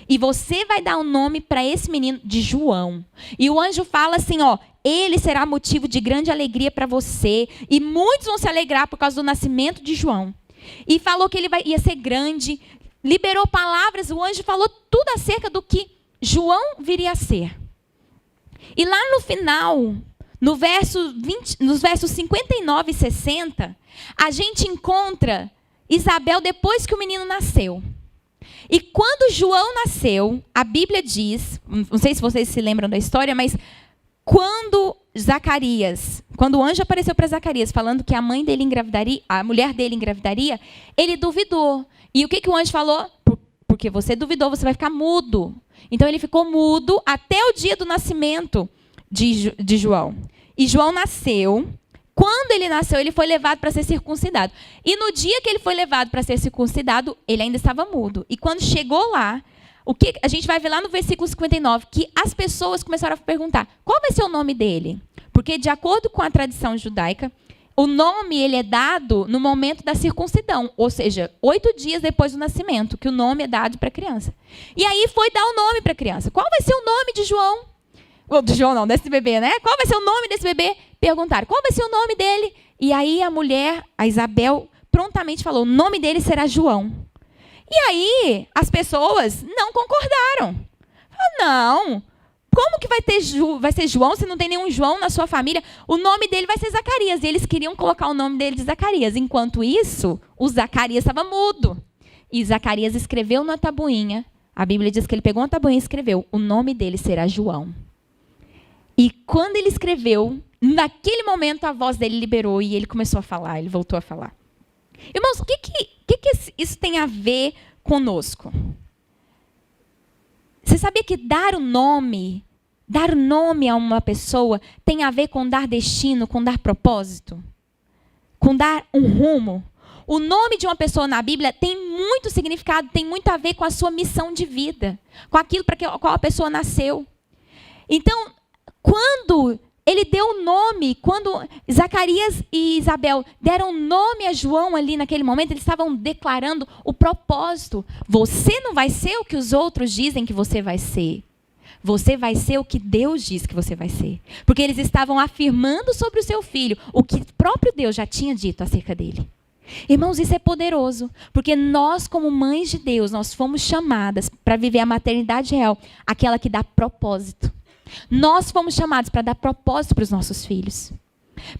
E você vai dar o nome para esse menino de João. E o anjo fala assim, ó, ele será motivo de grande alegria para você. E muitos vão se alegrar por causa do nascimento de João. E falou que ele ia ser grande. Liberou palavras, o anjo falou tudo acerca do que João viria a ser. E lá no final, nos versos 59 e 60, a gente encontra Isabel depois que o menino nasceu. E quando João nasceu, a Bíblia diz, não sei se vocês se lembram da história, mas quando o anjo apareceu para Zacarias falando que a mãe dele engravidaria, a mulher dele engravidaria, ele duvidou. E o que o anjo falou? Porque você duvidou, você vai ficar mudo. Então ele ficou mudo até o dia do nascimento de João. E João nasceu. Quando ele nasceu, ele foi levado para ser circuncidado. E no dia que ele foi levado para ser circuncidado, ele ainda estava mudo. E quando chegou lá, o que a gente vai ver lá no versículo 59, que as pessoas começaram a perguntar, qual vai ser o nome dele? Porque, de acordo com a tradição judaica, o nome ele é dado no momento da circuncidão, ou seja, 8 dias depois do nascimento, que o nome é dado para a criança. E aí foi dar o nome para a criança. Qual vai ser o nome de João? De João não, desse bebê, né? Qual vai ser o nome desse bebê? Perguntaram, qual vai ser o nome dele? E aí a mulher, a Isabel, prontamente falou, o nome dele será João. E aí, as pessoas não concordaram. Não, como que vai ser João se não tem nenhum João na sua família? O nome dele vai ser Zacarias. E eles queriam colocar o nome dele de Zacarias. Enquanto isso, o Zacarias estava mudo. E Zacarias escreveu na tabuinha. A Bíblia diz que ele pegou uma tabuinha e escreveu: o nome dele será João. E quando ele escreveu, naquele momento a voz dele liberou e ele começou a falar, ele voltou a falar. Irmãos, o que isso tem a ver conosco? Você sabia que dar o nome a uma pessoa tem a ver com dar destino, com dar propósito? Com dar um rumo? O nome de uma pessoa na Bíblia tem muito significado, tem muito a ver com a sua missão de vida, com aquilo para qual a pessoa nasceu. Então, quando ele deu o nome, quando Zacarias e Isabel deram nome a João ali naquele momento, eles estavam declarando o propósito. Você não vai ser o que os outros dizem que você vai ser. Você vai ser o que Deus diz que você vai ser. Porque eles estavam afirmando sobre o seu filho o que o próprio Deus já tinha dito acerca dele. Irmãos, isso é poderoso, porque nós, como mães de Deus, nós fomos chamadas para viver a maternidade real, aquela que dá propósito. Nós fomos chamados para dar propósito para os nossos filhos.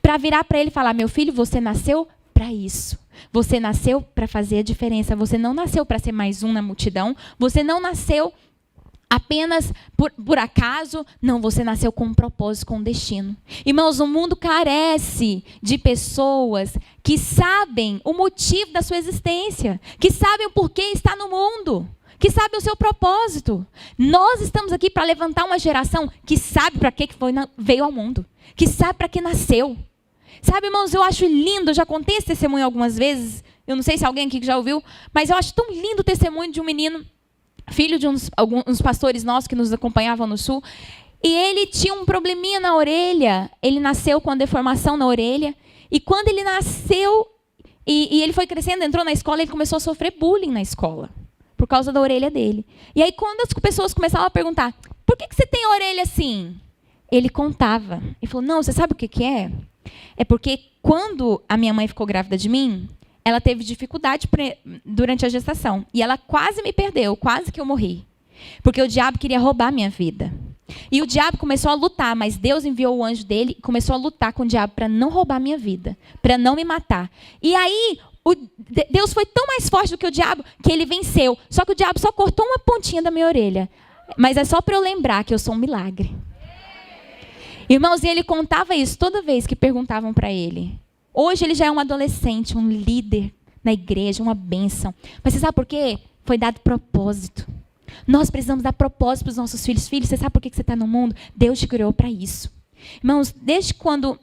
Para virar para ele e falar: meu filho, você nasceu para isso. Você nasceu para fazer a diferença. Você não nasceu para ser mais um na multidão. Você não nasceu apenas por acaso. Não, você nasceu com um propósito, com um destino. Irmãos, o mundo carece de pessoas que sabem o motivo da sua existência, que sabem o porquê está no mundo, que sabe o seu propósito. Nós estamos aqui para levantar uma geração que sabe para que veio ao mundo, que sabe para que nasceu. Sabe, irmãos, eu acho lindo, eu já contei esse testemunho algumas vezes, eu não sei se alguém aqui já ouviu, mas eu acho tão lindo o testemunho de um menino, filho de uns pastores nossos que nos acompanhavam no Sul, e ele tinha um probleminha na orelha, ele nasceu com a deformação na orelha, e quando ele nasceu, e ele foi crescendo, entrou na escola, ele começou a sofrer bullying na escola, por causa da orelha dele. E aí, quando as pessoas começavam a perguntar: por que você tem a orelha assim? Ele contava. Ele falou: não, você sabe o que é? É porque quando a minha mãe ficou grávida de mim, ela teve dificuldade durante a gestação. E ela quase me perdeu, quase que eu morri. Porque o diabo queria roubar a minha vida. E o diabo começou a lutar, mas Deus enviou o anjo dele e começou a lutar com o diabo para não roubar a minha vida, para não me matar. E aí, Deus foi tão mais forte do que o diabo que ele venceu. Só que o diabo só cortou uma pontinha da minha orelha. Mas é só para eu lembrar que eu sou um milagre. Irmãos, e ele contava isso toda vez que perguntavam para ele. Hoje ele já é um adolescente, um líder na igreja, uma bênção. Mas você sabe por quê? Foi dado propósito. Nós precisamos dar propósito para os nossos filhos. Filhos, você sabe por que você está no mundo? Deus te criou para isso. Irmãos, desde quando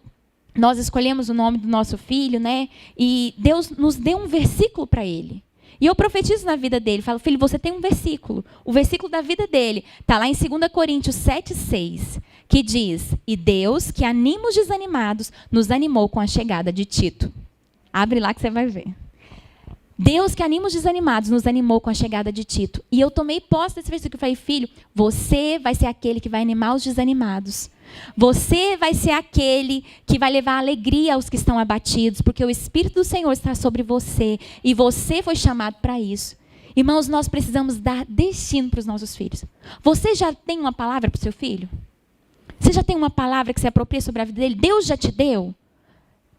nós escolhemos o nome do nosso filho, né? E Deus nos deu um versículo para ele. E eu profetizo na vida dele. Falo: filho, você tem um versículo. O versículo da vida dele está lá em 2 Coríntios 7:6, que diz: e Deus, que anima os desanimados, nos animou com a chegada de Tito. Abre lá que você vai ver. Deus, que anima os desanimados, nos animou com a chegada de Tito. E eu tomei posse desse versículo e falei: filho, você vai ser aquele que vai animar os desanimados. Você vai ser aquele que vai levar alegria aos que estão abatidos, porque o Espírito do Senhor está sobre você e você foi chamado para isso. Irmãos, nós precisamos dar destino para os nossos filhos. Você já tem uma palavra para o seu filho? Você já tem uma palavra que se apropria sobre a vida dele? Deus já te deu?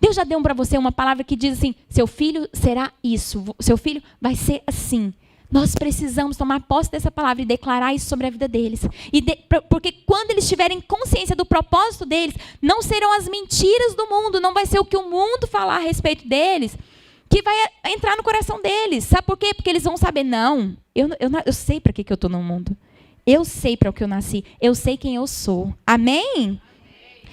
Deus já deu para você uma palavra que diz assim: seu filho será isso, seu filho vai ser assim. Nós precisamos tomar posse dessa palavra e declarar isso sobre a vida deles. Porque quando eles tiverem consciência do propósito deles, não serão as mentiras do mundo, não vai ser o que o mundo falar a respeito deles, que vai entrar no coração deles. Sabe por quê? Porque eles vão saber: não, eu sei para que eu estou no mundo. Eu sei para o que eu nasci. Eu sei quem eu sou. Amém?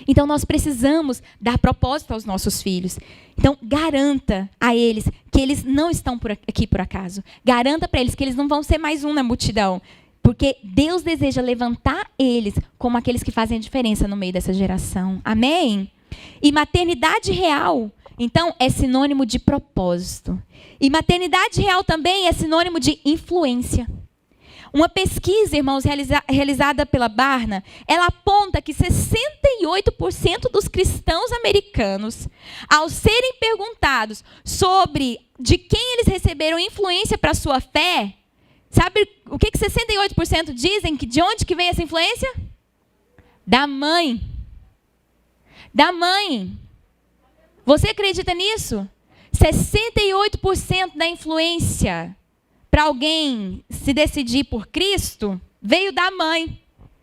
Então, nós precisamos dar propósito aos nossos filhos. Então, garanta a eles que eles não estão aqui por acaso. Garanta para eles que eles não vão ser mais um na multidão. Porque Deus deseja levantar eles como aqueles que fazem a diferença no meio dessa geração. Amém? E maternidade real, então, é sinônimo de propósito. E maternidade real também é sinônimo de influência. Uma pesquisa, irmãos, realizada pela Barna, ela aponta que 68% dos cristãos americanos, ao serem perguntados sobre de quem eles receberam influência para a sua fé, sabe o que 68% dizem? Que de onde que vem essa influência? Da mãe. Da mãe. Você acredita nisso? 68% da influência para alguém se decidir por Cristo veio da mãe.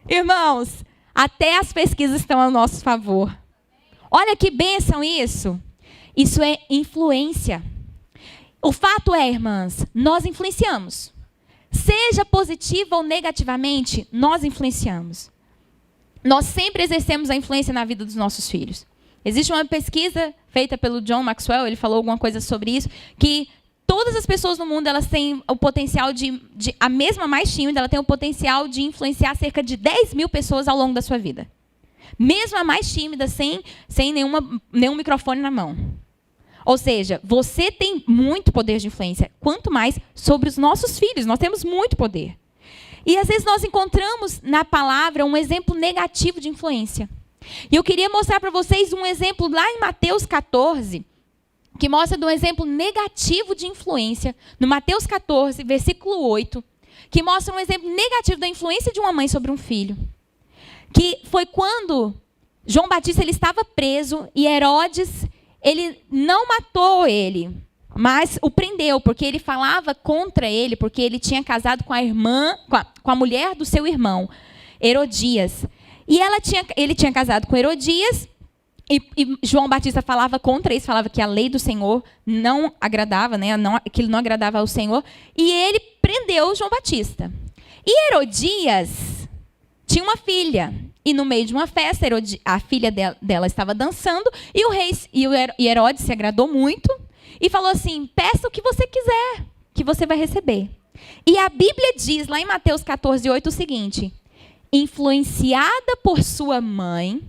Irmãos, até as pesquisas estão a nosso favor. Olha que bênção isso. Isso é influência. O fato é, irmãs, nós influenciamos. Seja positivo ou negativamente, nós influenciamos. Nós sempre exercemos a influência na vida dos nossos filhos. Existe uma pesquisa feita pelo John Maxwell, ele falou alguma coisa sobre isso, que todas as pessoas no mundo, elas têm o potencial a mesma mais tímida, ela tem o potencial de influenciar cerca de 10 mil pessoas ao longo da sua vida. Mesmo a mais tímida, sem nenhum microfone na mão. Ou seja, você tem muito poder de influência. Quanto mais sobre os nossos filhos, nós temos muito poder. E às vezes nós encontramos na palavra um exemplo negativo de influência. E eu queria mostrar para vocês um exemplo lá em Mateus 14, que mostra de um exemplo negativo de influência, no Mateus 14, versículo 8, que mostra um exemplo negativo da influência de uma mãe sobre um filho. Que foi quando João Batista ele estava preso e Herodes, ele não matou ele, mas o prendeu, porque ele falava contra ele, porque ele tinha casado com a irmã, com a mulher do seu irmão, Herodias. E ele tinha casado com Herodias, e João Batista falava contra isso, falava que a lei do Senhor não agradava, né? Que ele não agradava ao Senhor. E ele prendeu João Batista. E Herodias tinha uma filha. E no meio de uma festa, a filha dela estava dançando. E Herodes se agradou muito. E falou assim, peça o que você quiser, que você vai receber. E a Bíblia diz, lá em Mateus 14, 8, o seguinte. Influenciada por sua mãe,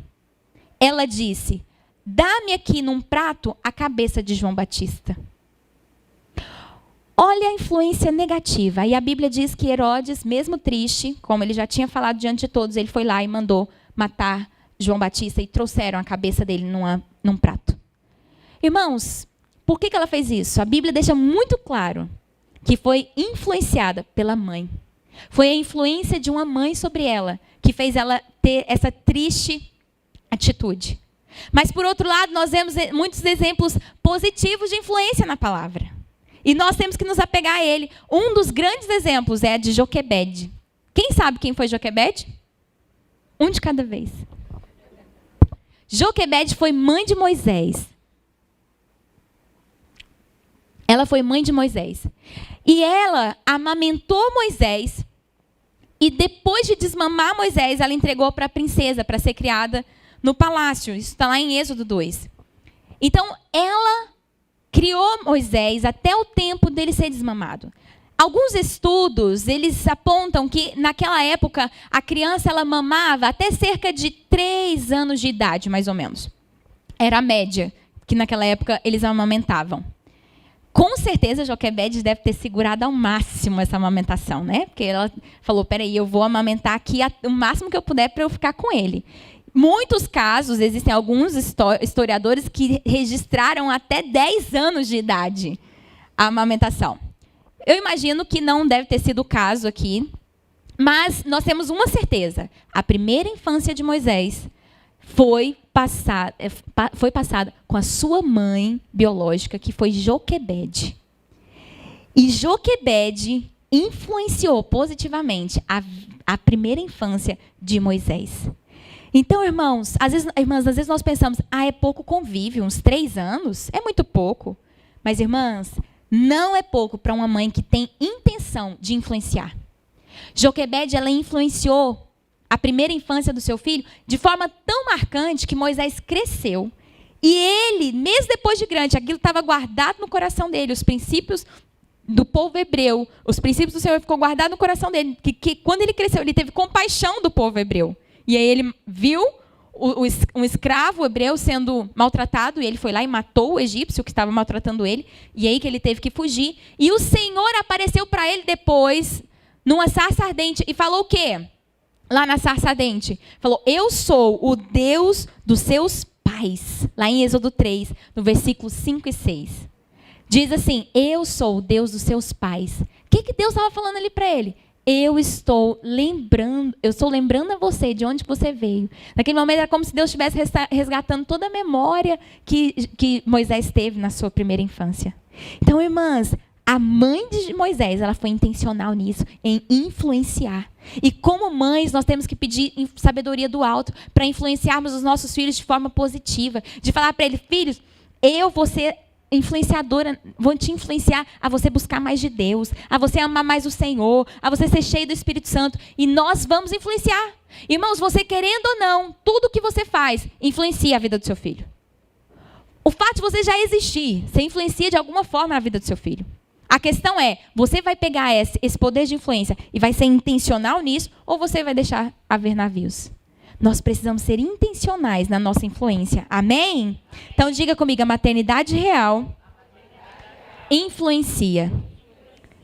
ela disse, dá-me aqui num prato a cabeça de João Batista. Olha a influência negativa. E a Bíblia diz que Herodes, mesmo triste, como ele já tinha falado diante de todos, ele foi lá e mandou matar João Batista e trouxeram a cabeça dele num prato. Irmãos, por que ela fez isso? A Bíblia deixa muito claro que foi influenciada pela mãe. Foi a influência de uma mãe sobre ela que fez ela ter essa triste atitude. Mas, por outro lado, nós vemos muitos exemplos positivos de influência na palavra. E nós temos que nos apegar a ele. Um dos grandes exemplos é a de Joquebede. Quem sabe quem foi Joquebede? Um de cada vez. Joquebede foi mãe de Moisés. Ela foi mãe de Moisés. E ela amamentou Moisés. E depois de desmamar Moisés, ela entregou para a princesa, para ser criada no palácio. Isso está lá em Êxodo 2. Então, ela criou Moisés até o tempo dele ser desmamado. Alguns estudos, eles apontam que, naquela época, a criança ela mamava até cerca de 3 anos de idade, mais ou menos. Era a média que, naquela época, eles amamentavam. Com certeza, Joquebede deve ter segurado ao máximo essa amamentação, né? Porque ela falou, peraí, eu vou amamentar aqui o máximo que eu puder para eu ficar com ele. Muitos casos, existem alguns historiadores que registraram até 10 anos de idade a amamentação. Eu imagino que não deve ter sido o caso aqui, mas nós temos uma certeza. A primeira infância de Moisés foi passada com a sua mãe biológica, que foi Joquebede. E Joquebede influenciou positivamente a primeira infância de Moisés. Então, irmãos, às vezes nós pensamos, é pouco convívio, uns 3 anos, é muito pouco. Mas, irmãs, não é pouco para uma mãe que tem intenção de influenciar. Joquebede, ela influenciou a primeira infância do seu filho de forma tão marcante que Moisés cresceu. E ele, mesmo depois de grande, aquilo estava guardado no coração dele, os princípios do povo hebreu, os princípios do Senhor ficou guardado no coração dele, que quando ele cresceu, ele teve compaixão do povo hebreu. E aí ele viu um escravo hebreu sendo maltratado, e ele foi lá e matou o egípcio que estava maltratando ele, e aí que ele teve que fugir. E o Senhor apareceu para ele depois, numa sarça ardente, e falou o quê? Lá na sarça ardente, falou, eu sou o Deus dos seus pais. pais. Lá em Êxodo 3, no versículo 5 e 6. Diz assim, eu sou o Deus dos seus pais. O que Deus estava falando ali para ele? Eu estou lembrando a você de onde você veio. Naquele momento era como se Deus estivesse resgatando toda a memória que Moisés teve na sua primeira infância. Então, irmãs, a mãe de Moisés, ela foi intencional nisso, em influenciar. E como mães, nós temos que pedir sabedoria do alto para influenciarmos os nossos filhos de forma positiva. De falar para eles, filhos, eu vou ser influenciadora, vou te influenciar a você buscar mais de Deus, a você amar mais o Senhor, a você ser cheio do Espírito Santo. E nós vamos influenciar. Irmãos, você querendo ou não, tudo que você faz influencia a vida do seu filho. O fato de você já existir, você influencia de alguma forma na vida do seu filho. A questão é, você vai pegar esse poder de influência e vai ser intencional nisso, ou você vai deixar haver navios? Nós precisamos ser intencionais na nossa influência. Amém? Então diga comigo, a maternidade real influencia.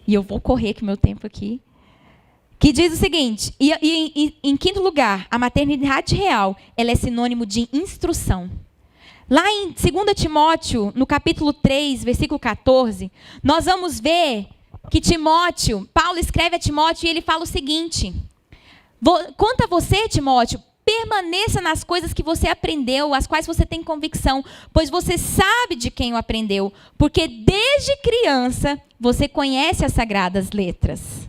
E eu vou correr com o meu tempo aqui. Que diz o seguinte, em quinto lugar, a maternidade real, ela é sinônimo de instrução. Lá em 2 Timóteo, no capítulo 3, versículo 14, nós vamos ver que Paulo escreve a Timóteo e ele fala o seguinte, quanto a você, Timóteo, permaneça nas coisas que você aprendeu, as quais você tem convicção, pois você sabe de quem o aprendeu, porque desde criança você conhece as sagradas letras.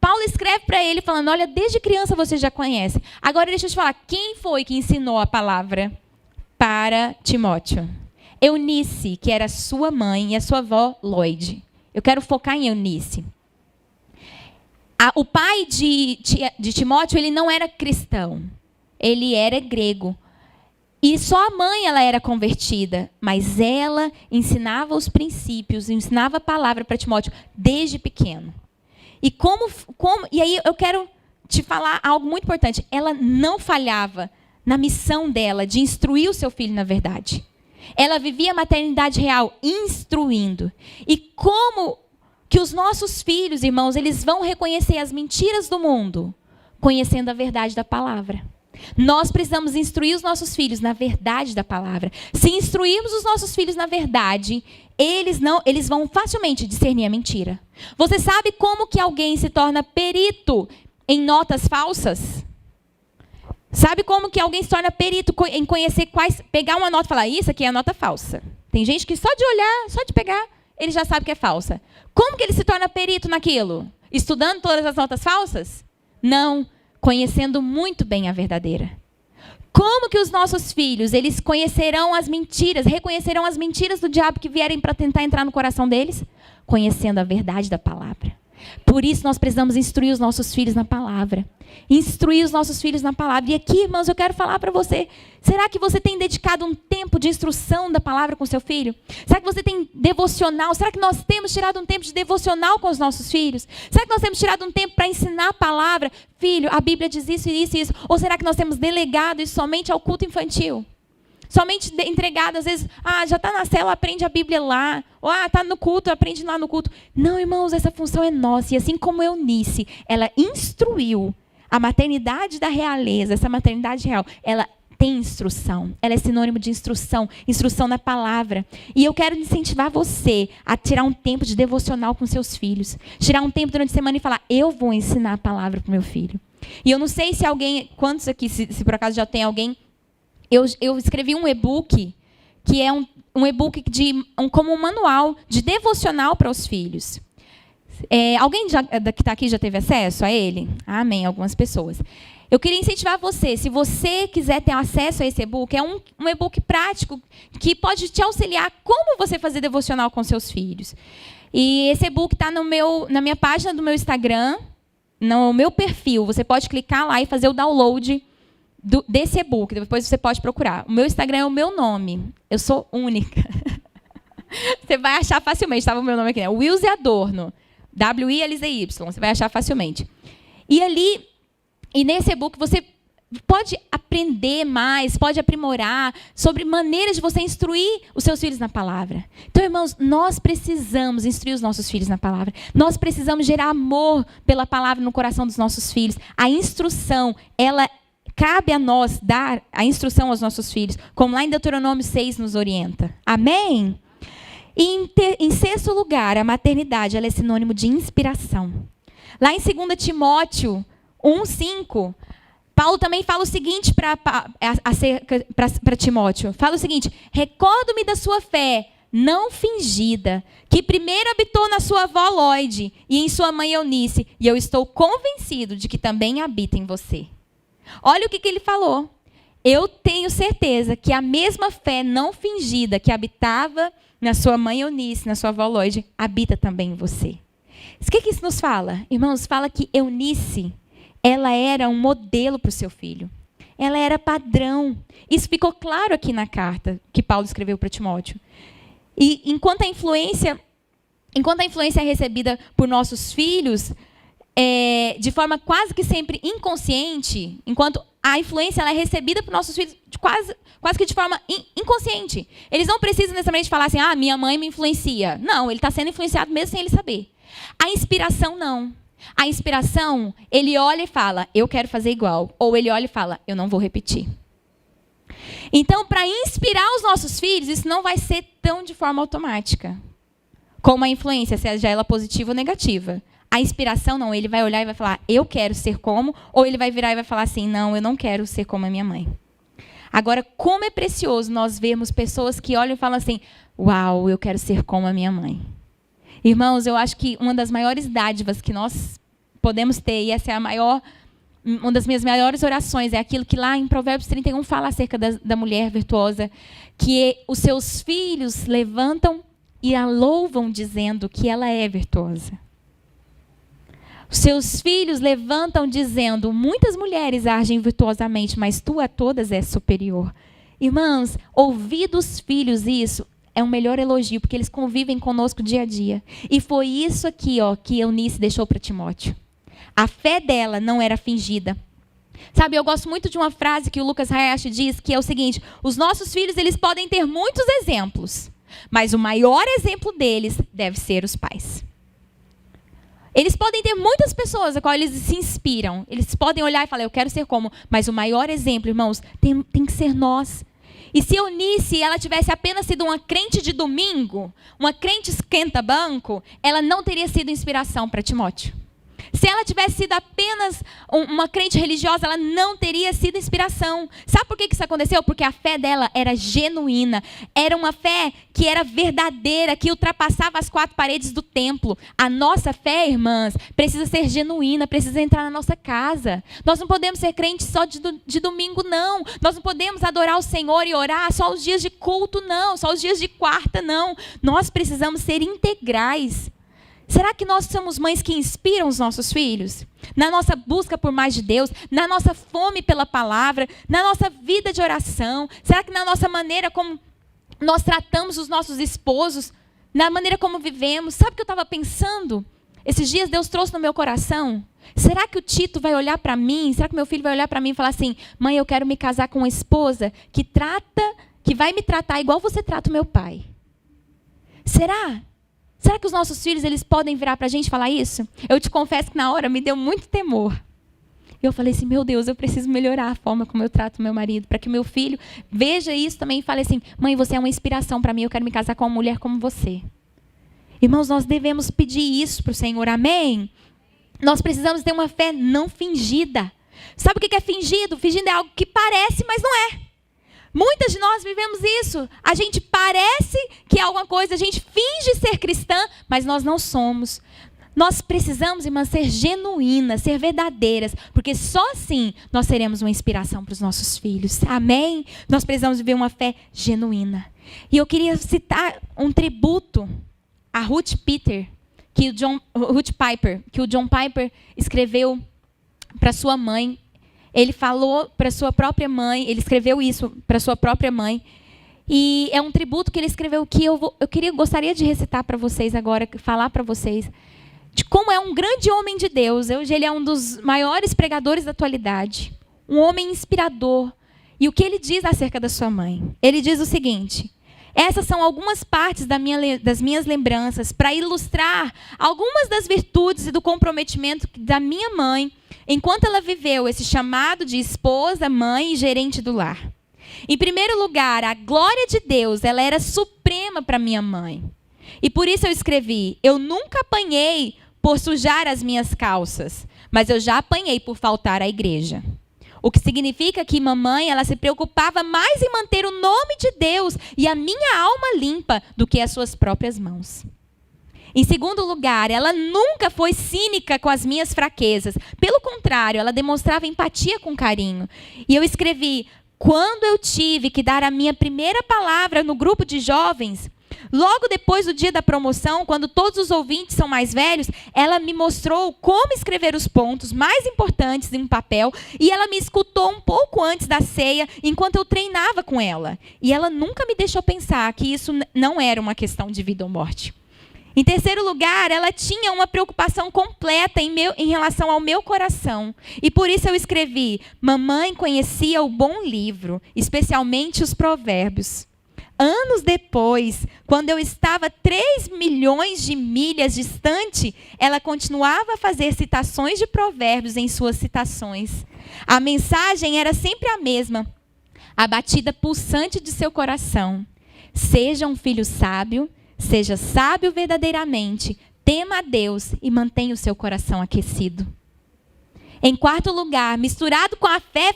Paulo escreve para ele falando, olha, desde criança você já conhece. Agora deixa eu te falar, quem foi que ensinou a palavra para Timóteo? Eunice, que era sua mãe, e a sua avó Lloyd. Eu quero focar em Eunice. O pai de Timóteo, ele não era cristão. Ele era grego. E só a mãe ela era convertida. Mas ela ensinava os princípios, ensinava a palavra para Timóteo desde pequeno. E aí eu quero te falar algo muito importante. Ela não falhava na missão dela de instruir o seu filho na verdade. Ela vivia a maternidade real instruindo. E como que os nossos filhos, irmãos, eles vão reconhecer as mentiras do mundo, conhecendo a verdade da palavra. Nós precisamos instruir os nossos filhos na verdade da palavra. Se instruirmos os nossos filhos na verdade, eles vão facilmente discernir a mentira. Você sabe como que alguém se torna perito em notas falsas? Sabe como que alguém se torna perito em conhecer pegar uma nota e falar, isso aqui é a nota falsa. Tem gente que só de olhar, só de pegar, ele já sabe que é falsa. Como que ele se torna perito naquilo? Estudando todas as notas falsas? Não, conhecendo muito bem a verdadeira. Como que os nossos filhos, eles conhecerão as mentiras, reconhecerão as mentiras do diabo que vierem para tentar entrar no coração deles? Conhecendo a verdade da palavra. Por isso nós precisamos instruir os nossos filhos na palavra. Instruir os nossos filhos na palavra. E aqui, irmãos, eu quero falar para você. Será que você tem dedicado um tempo de instrução da palavra com seu filho? Será que você tem devocional? Será que nós temos tirado um tempo de devocional com os nossos filhos? Será que nós temos tirado um tempo para ensinar a palavra? Filho, a Bíblia diz isso, isso e isso. Ou será que nós temos delegado isso somente ao culto infantil? Somente entregado, às vezes, já está na célula, aprende a Bíblia lá. Ou, está no culto, aprende lá no culto. Não, irmãos, essa função é nossa. E assim como Eunice, ela instruiu a maternidade da realeza, essa maternidade real, ela tem instrução. Ela é sinônimo de instrução, instrução na palavra. E eu quero incentivar você a tirar um tempo de devocional com seus filhos. Tirar um tempo durante a semana e falar, eu vou ensinar a palavra para o meu filho. E eu não sei se alguém, quantos aqui, se por acaso já tem alguém, eu escrevi um e-book, que é um e-book como um manual de devocional para os filhos. Alguém que está aqui já teve acesso a ele? Amém, algumas pessoas. Eu queria incentivar você, se você quiser ter acesso a esse e-book, é um e-book prático que pode te auxiliar como você fazer devocional com seus filhos. E esse e-book está na minha página do meu Instagram, no meu perfil. Você pode clicar lá e fazer o download desse e-book, depois você pode procurar. O meu Instagram é o meu nome. Eu sou única. Você vai achar facilmente. Estava o meu nome aqui, né? Wilze Adorno. W-I-L-Z-Y. Você vai achar facilmente. E nesse e-book você pode aprender mais, pode aprimorar sobre maneiras de você instruir os seus filhos na palavra. Então, irmãos, nós precisamos instruir os nossos filhos na palavra. Nós precisamos gerar amor pela palavra no coração dos nossos filhos. A instrução, ela cabe a nós dar a instrução aos nossos filhos, como lá em Deuteronômio 6 nos orienta. Amém? E em sexto lugar, a maternidade ela é sinônimo de inspiração. Lá em 2 Timóteo 1:5, Paulo também fala o seguinte para Timóteo. Fala o seguinte: recordo-me da sua fé não fingida, que primeiro habitou na sua avó Lóide e em sua mãe Eunice, e eu estou convencido de que também habita em você. Olha o que ele falou. Eu tenho certeza que a mesma fé não fingida que habitava na sua mãe Eunice, na sua avó Lóide, habita também em você. O que isso nos fala? Irmãos, fala que Eunice, ela era um modelo para o seu filho. Ela era padrão. Isso ficou claro aqui na carta que Paulo escreveu para Timóteo. E enquanto a influência é recebida por nossos filhos, de forma quase que sempre inconsciente, enquanto a influência ela é recebida por nossos filhos quase que de forma inconsciente. Eles não precisam necessariamente falar assim, minha mãe me influencia. Não, ele está sendo influenciado mesmo sem ele saber. A inspiração não. A inspiração, ele olha e fala, eu quero fazer igual. Ou ele olha e fala, eu não vou repetir. Então, para inspirar os nossos filhos, isso não vai ser tão de forma automática. Como a influência, seja ela positiva ou negativa. A inspiração, não. Ele vai olhar e vai falar, eu quero ser como. Ou ele vai virar e vai falar assim, não, eu não quero ser como a minha mãe. Agora, como é precioso nós vermos pessoas que olham e falam assim, uau, eu quero ser como a minha mãe. Irmãos, eu acho que uma das maiores dádivas que nós podemos ter, e essa é uma das minhas maiores orações, é aquilo que lá em Provérbios 31 fala acerca da mulher virtuosa, que os seus filhos levantam e a louvam dizendo que ela é virtuosa. Os seus filhos levantam dizendo, muitas mulheres agem virtuosamente, mas tu a todas és superior. Irmãos, ouvir dos filhos isso é um melhor elogio, porque eles convivem conosco dia a dia. E foi isso aqui que Eunice deixou para Timóteo. A fé dela não era fingida. Sabe, eu gosto muito de uma frase que o Lucas Hayashi diz, que é o seguinte, os nossos filhos eles podem ter muitos exemplos, mas o maior exemplo deles deve ser os pais. Eles podem ter muitas pessoas a qual eles se inspiram. Eles podem olhar e falar, eu quero ser como. Mas o maior exemplo, irmãos, tem que ser nós. E se Eunice, ela tivesse apenas sido uma crente de domingo, uma crente esquenta-banco, ela não teria sido inspiração para Timóteo. Se ela tivesse sido apenas uma crente religiosa, ela não teria sido inspiração. Sabe por que isso aconteceu? Porque a fé dela era genuína. Era uma fé que era verdadeira, que ultrapassava as 4 paredes do templo. A nossa fé, irmãs, precisa ser genuína, precisa entrar na nossa casa. Nós não podemos ser crentes só de domingo, não. Nós não podemos adorar o Senhor e orar só os dias de culto, não. Só os dias de quarta, não. Nós precisamos ser integrais. Será que nós somos mães que inspiram os nossos filhos? Na nossa busca por mais de Deus, na nossa fome pela palavra, na nossa vida de oração? Será que na nossa maneira como nós tratamos os nossos esposos, na maneira como vivemos? Sabe o que eu estava pensando? Esses dias Deus trouxe no meu coração. Será que o Tito vai olhar para mim? Será que meu filho vai olhar para mim e falar assim, mãe, eu quero me casar com uma esposa que vai me tratar igual você trata o meu pai? Será? Será que os nossos filhos eles podem virar para a gente e falar isso? Eu te confesso que na hora me deu muito temor. Eu falei assim, meu Deus, eu preciso melhorar a forma como eu trato meu marido, para que meu filho veja isso também e fale assim, mãe, você é uma inspiração para mim, eu quero me casar com uma mulher como você. Irmãos, nós devemos pedir isso para o Senhor, amém? Nós precisamos ter uma fé não fingida. Sabe o que é fingido? Fingido é algo que parece, mas não é. Muitas de nós vivemos isso. A gente parece que é alguma coisa, a gente finge ser cristã, mas nós não somos. Nós precisamos, irmãs, ser genuínas, ser verdadeiras, porque só assim nós seremos uma inspiração para os nossos filhos. Amém? Nós precisamos viver uma fé genuína. E eu queria citar um tributo a Ruth Piper, que o John Piper escreveu para sua mãe. Ele falou para sua própria mãe, ele escreveu isso para sua própria mãe. E é um tributo que ele escreveu que eu gostaria de recitar para vocês agora, falar para vocês, de como é um grande homem de Deus. Hoje ele é um dos maiores pregadores da atualidade, um homem inspirador. E o que ele diz acerca da sua mãe? Ele diz o seguinte, essas são algumas partes das minhas lembranças para ilustrar algumas das virtudes e do comprometimento da minha mãe enquanto ela viveu esse chamado de esposa, mãe e gerente do lar. Em primeiro lugar, a glória de Deus, ela era suprema para minha mãe. E por isso eu escrevi: eu nunca apanhei por sujar as minhas calças, mas eu já apanhei por faltar à igreja. O que significa que mamãe, ela se preocupava mais em manter o nome de Deus e a minha alma limpa do que as suas próprias mãos. Em segundo lugar, ela nunca foi cínica com as minhas fraquezas. Pelo contrário, ela demonstrava empatia com carinho. E eu escrevi: quando eu tive que dar a minha primeira palavra no grupo de jovens, logo depois do dia da promoção, quando todos os ouvintes são mais velhos, ela me mostrou como escrever os pontos mais importantes em um papel e ela me escutou um pouco antes da ceia, enquanto eu treinava com ela. E ela nunca me deixou pensar que isso não era uma questão de vida ou morte. Em terceiro lugar, ela tinha uma preocupação completa em relação ao meu coração. E por isso eu escrevi: mamãe conhecia o bom livro, especialmente os provérbios. Anos depois, quando eu estava 3 milhões de milhas distante, ela continuava a fazer citações de provérbios em suas citações. A mensagem era sempre a mesma, a batida pulsante de seu coração: seja um filho sábio, seja sábio verdadeiramente, tema a Deus e mantenha o seu coração aquecido. Em quarto lugar, misturado com a fé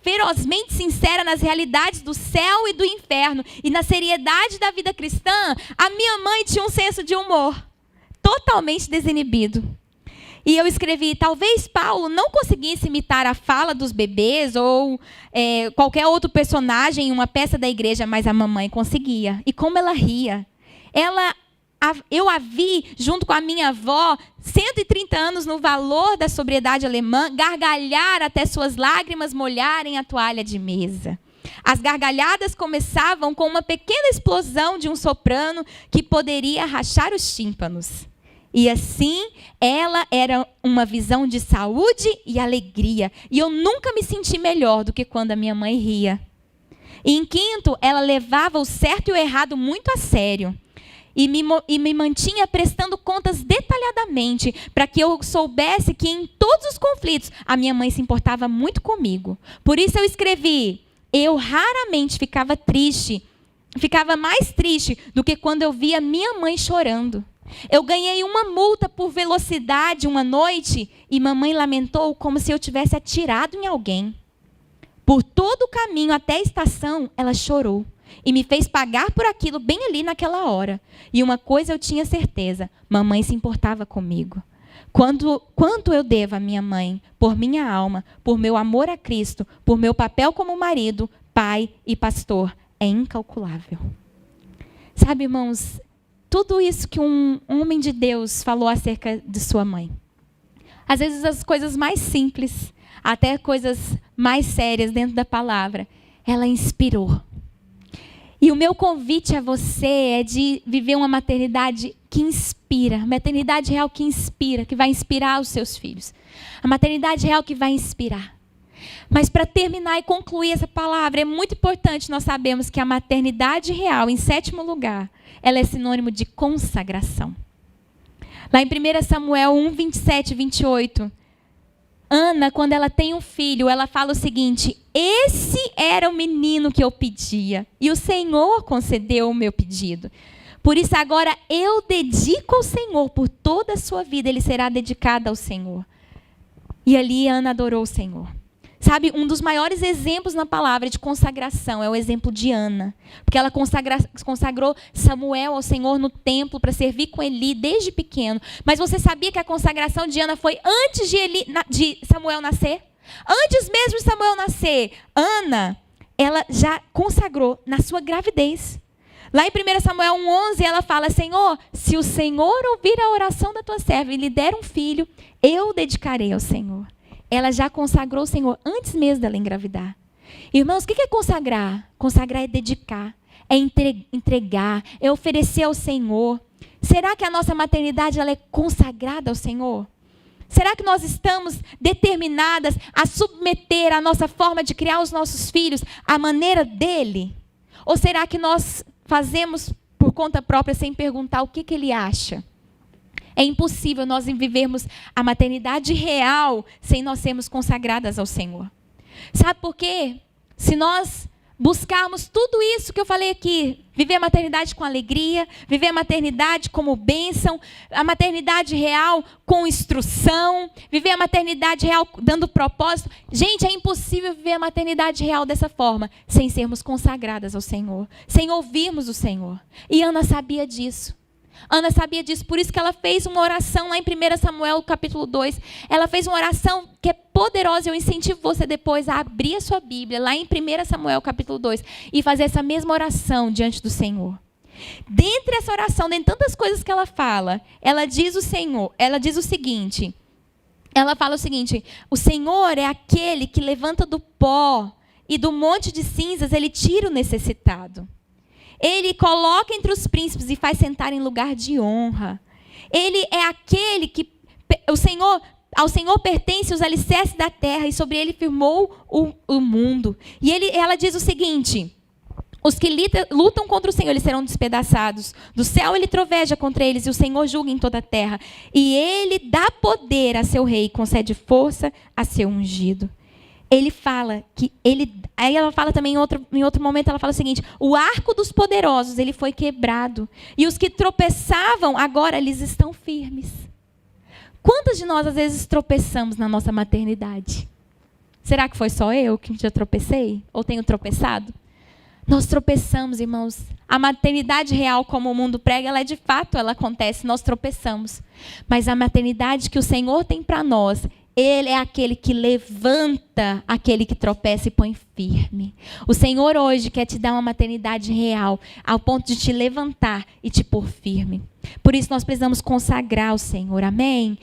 ferozmente sincera nas realidades do céu e do inferno e na seriedade da vida cristã, a minha mãe tinha um senso de humor totalmente desinibido. E eu escrevi: talvez Paulo não conseguisse imitar a fala dos bebês ou qualquer outro personagem em uma peça da igreja, mas a mamãe conseguia. E como ela ria! Eu a vi, junto com a minha avó, 130 anos no valor da sobriedade alemã, gargalhar até suas lágrimas molharem a toalha de mesa. As gargalhadas começavam com uma pequena explosão de um soprano que poderia rachar os tímpanos. E assim, ela era uma visão de saúde e alegria. E eu nunca me senti melhor do que quando a minha mãe ria. E em quinto, ela levava o certo e o errado muito a sério. E me mantinha prestando contas detalhadamente para que eu soubesse que em todos os conflitos a minha mãe se importava muito comigo. Por isso eu escrevi: eu raramente ficava mais triste do que quando eu via minha mãe chorando. Eu ganhei uma multa por velocidade uma noite e mamãe lamentou como se eu tivesse atirado em alguém. Por todo o caminho até a estação, ela chorou. E me fez pagar por aquilo bem ali naquela hora. E uma coisa eu tinha certeza: mamãe se importava comigo. Quanto eu devo à minha mãe, por minha alma, por meu amor a Cristo, por meu papel como marido, pai e pastor, é incalculável. Sabe, irmãos, tudo isso que um homem de Deus falou acerca de sua mãe. Às vezes as coisas mais simples, até coisas mais sérias dentro da palavra, ela inspirou. E o meu convite a você é de viver uma maternidade que inspira, maternidade real que inspira, que vai inspirar os seus filhos. A maternidade real que vai inspirar. Mas para terminar e concluir essa palavra, é muito importante nós sabermos que a maternidade real, em sétimo lugar, ela é sinônimo de consagração. Lá em 1 Samuel 1, 27 e 28, Ana, quando ela tem um filho, ela fala o seguinte: esse era o menino que eu pedia, e o Senhor concedeu o meu pedido. Por isso agora eu dedico ao Senhor, por toda a sua vida ele será dedicado ao Senhor. E ali Ana adorou o Senhor. Sabe, um dos maiores exemplos na palavra de consagração é o exemplo de Ana. Porque ela consagrou Samuel ao Senhor no templo para servir com Eli desde pequeno. Mas você sabia que a consagração de Ana foi antes de Samuel nascer? Antes mesmo de Samuel nascer, Ana, ela já consagrou na sua gravidez. Lá em 1 Samuel 1,11, ela fala: Senhor, se o Senhor ouvir a oração da tua serva e lhe der um filho, eu o dedicarei ao Senhor. Ela já consagrou o Senhor antes mesmo dela engravidar. Irmãos, o que é consagrar? Consagrar é dedicar, é entregar, é oferecer ao Senhor. Será que a nossa maternidade ela é consagrada ao Senhor? Será que nós estamos determinadas a submeter a nossa forma de criar os nossos filhos à maneira dele? Ou será que nós fazemos por conta própria sem perguntar o que ele acha? É impossível nós vivermos a maternidade real sem nós sermos consagradas ao Senhor. Sabe por quê? Se nós buscarmos tudo isso que eu falei aqui, viver a maternidade com alegria, viver a maternidade como bênção, a maternidade real com instrução, viver a maternidade real dando propósito. Gente, é impossível viver a maternidade real dessa forma, sem sermos consagradas ao Senhor, sem ouvirmos o Senhor. E Ana sabia disso. Ana sabia disso, por isso que ela fez uma oração lá em 1 Samuel, capítulo 2. Ela fez uma oração que é poderosa. Eu incentivo você depois a abrir a sua Bíblia, lá em 1 Samuel, capítulo 2, e fazer essa mesma oração diante do Senhor. Dentre essa oração, dentre tantas coisas que ela fala, ela diz o seguinte, ela fala o seguinte: o Senhor é aquele que levanta do pó e do monte de cinzas ele tira o necessitado. Ele coloca entre os príncipes e faz sentar em lugar de honra. Ele é aquele que ao Senhor pertence os alicerces da terra e sobre ele firmou o mundo. E ela diz o seguinte: os que lutam contra o Senhor, eles serão despedaçados. Do céu ele troveja contra eles e o Senhor julga em toda a terra. E ele dá poder a seu rei, concede força a seu ungido. Ele fala que aí ela fala também em outro momento, ela fala o seguinte: o arco dos poderosos, ele foi quebrado. E os que tropeçavam, agora eles estão firmes. Quantas de nós, às vezes, tropeçamos na nossa maternidade? Será que foi só eu que já tropecei? Ou tenho tropeçado? Nós tropeçamos, irmãos. A maternidade real, como o mundo prega, ela de fato, ela acontece, nós tropeçamos. Mas a maternidade que o Senhor tem para nós, Ele é aquele que levanta aquele que tropeça e põe firme. O Senhor hoje quer te dar uma maternidade real, ao ponto de te levantar e te pôr firme. Por isso nós precisamos consagrar o Senhor. Amém?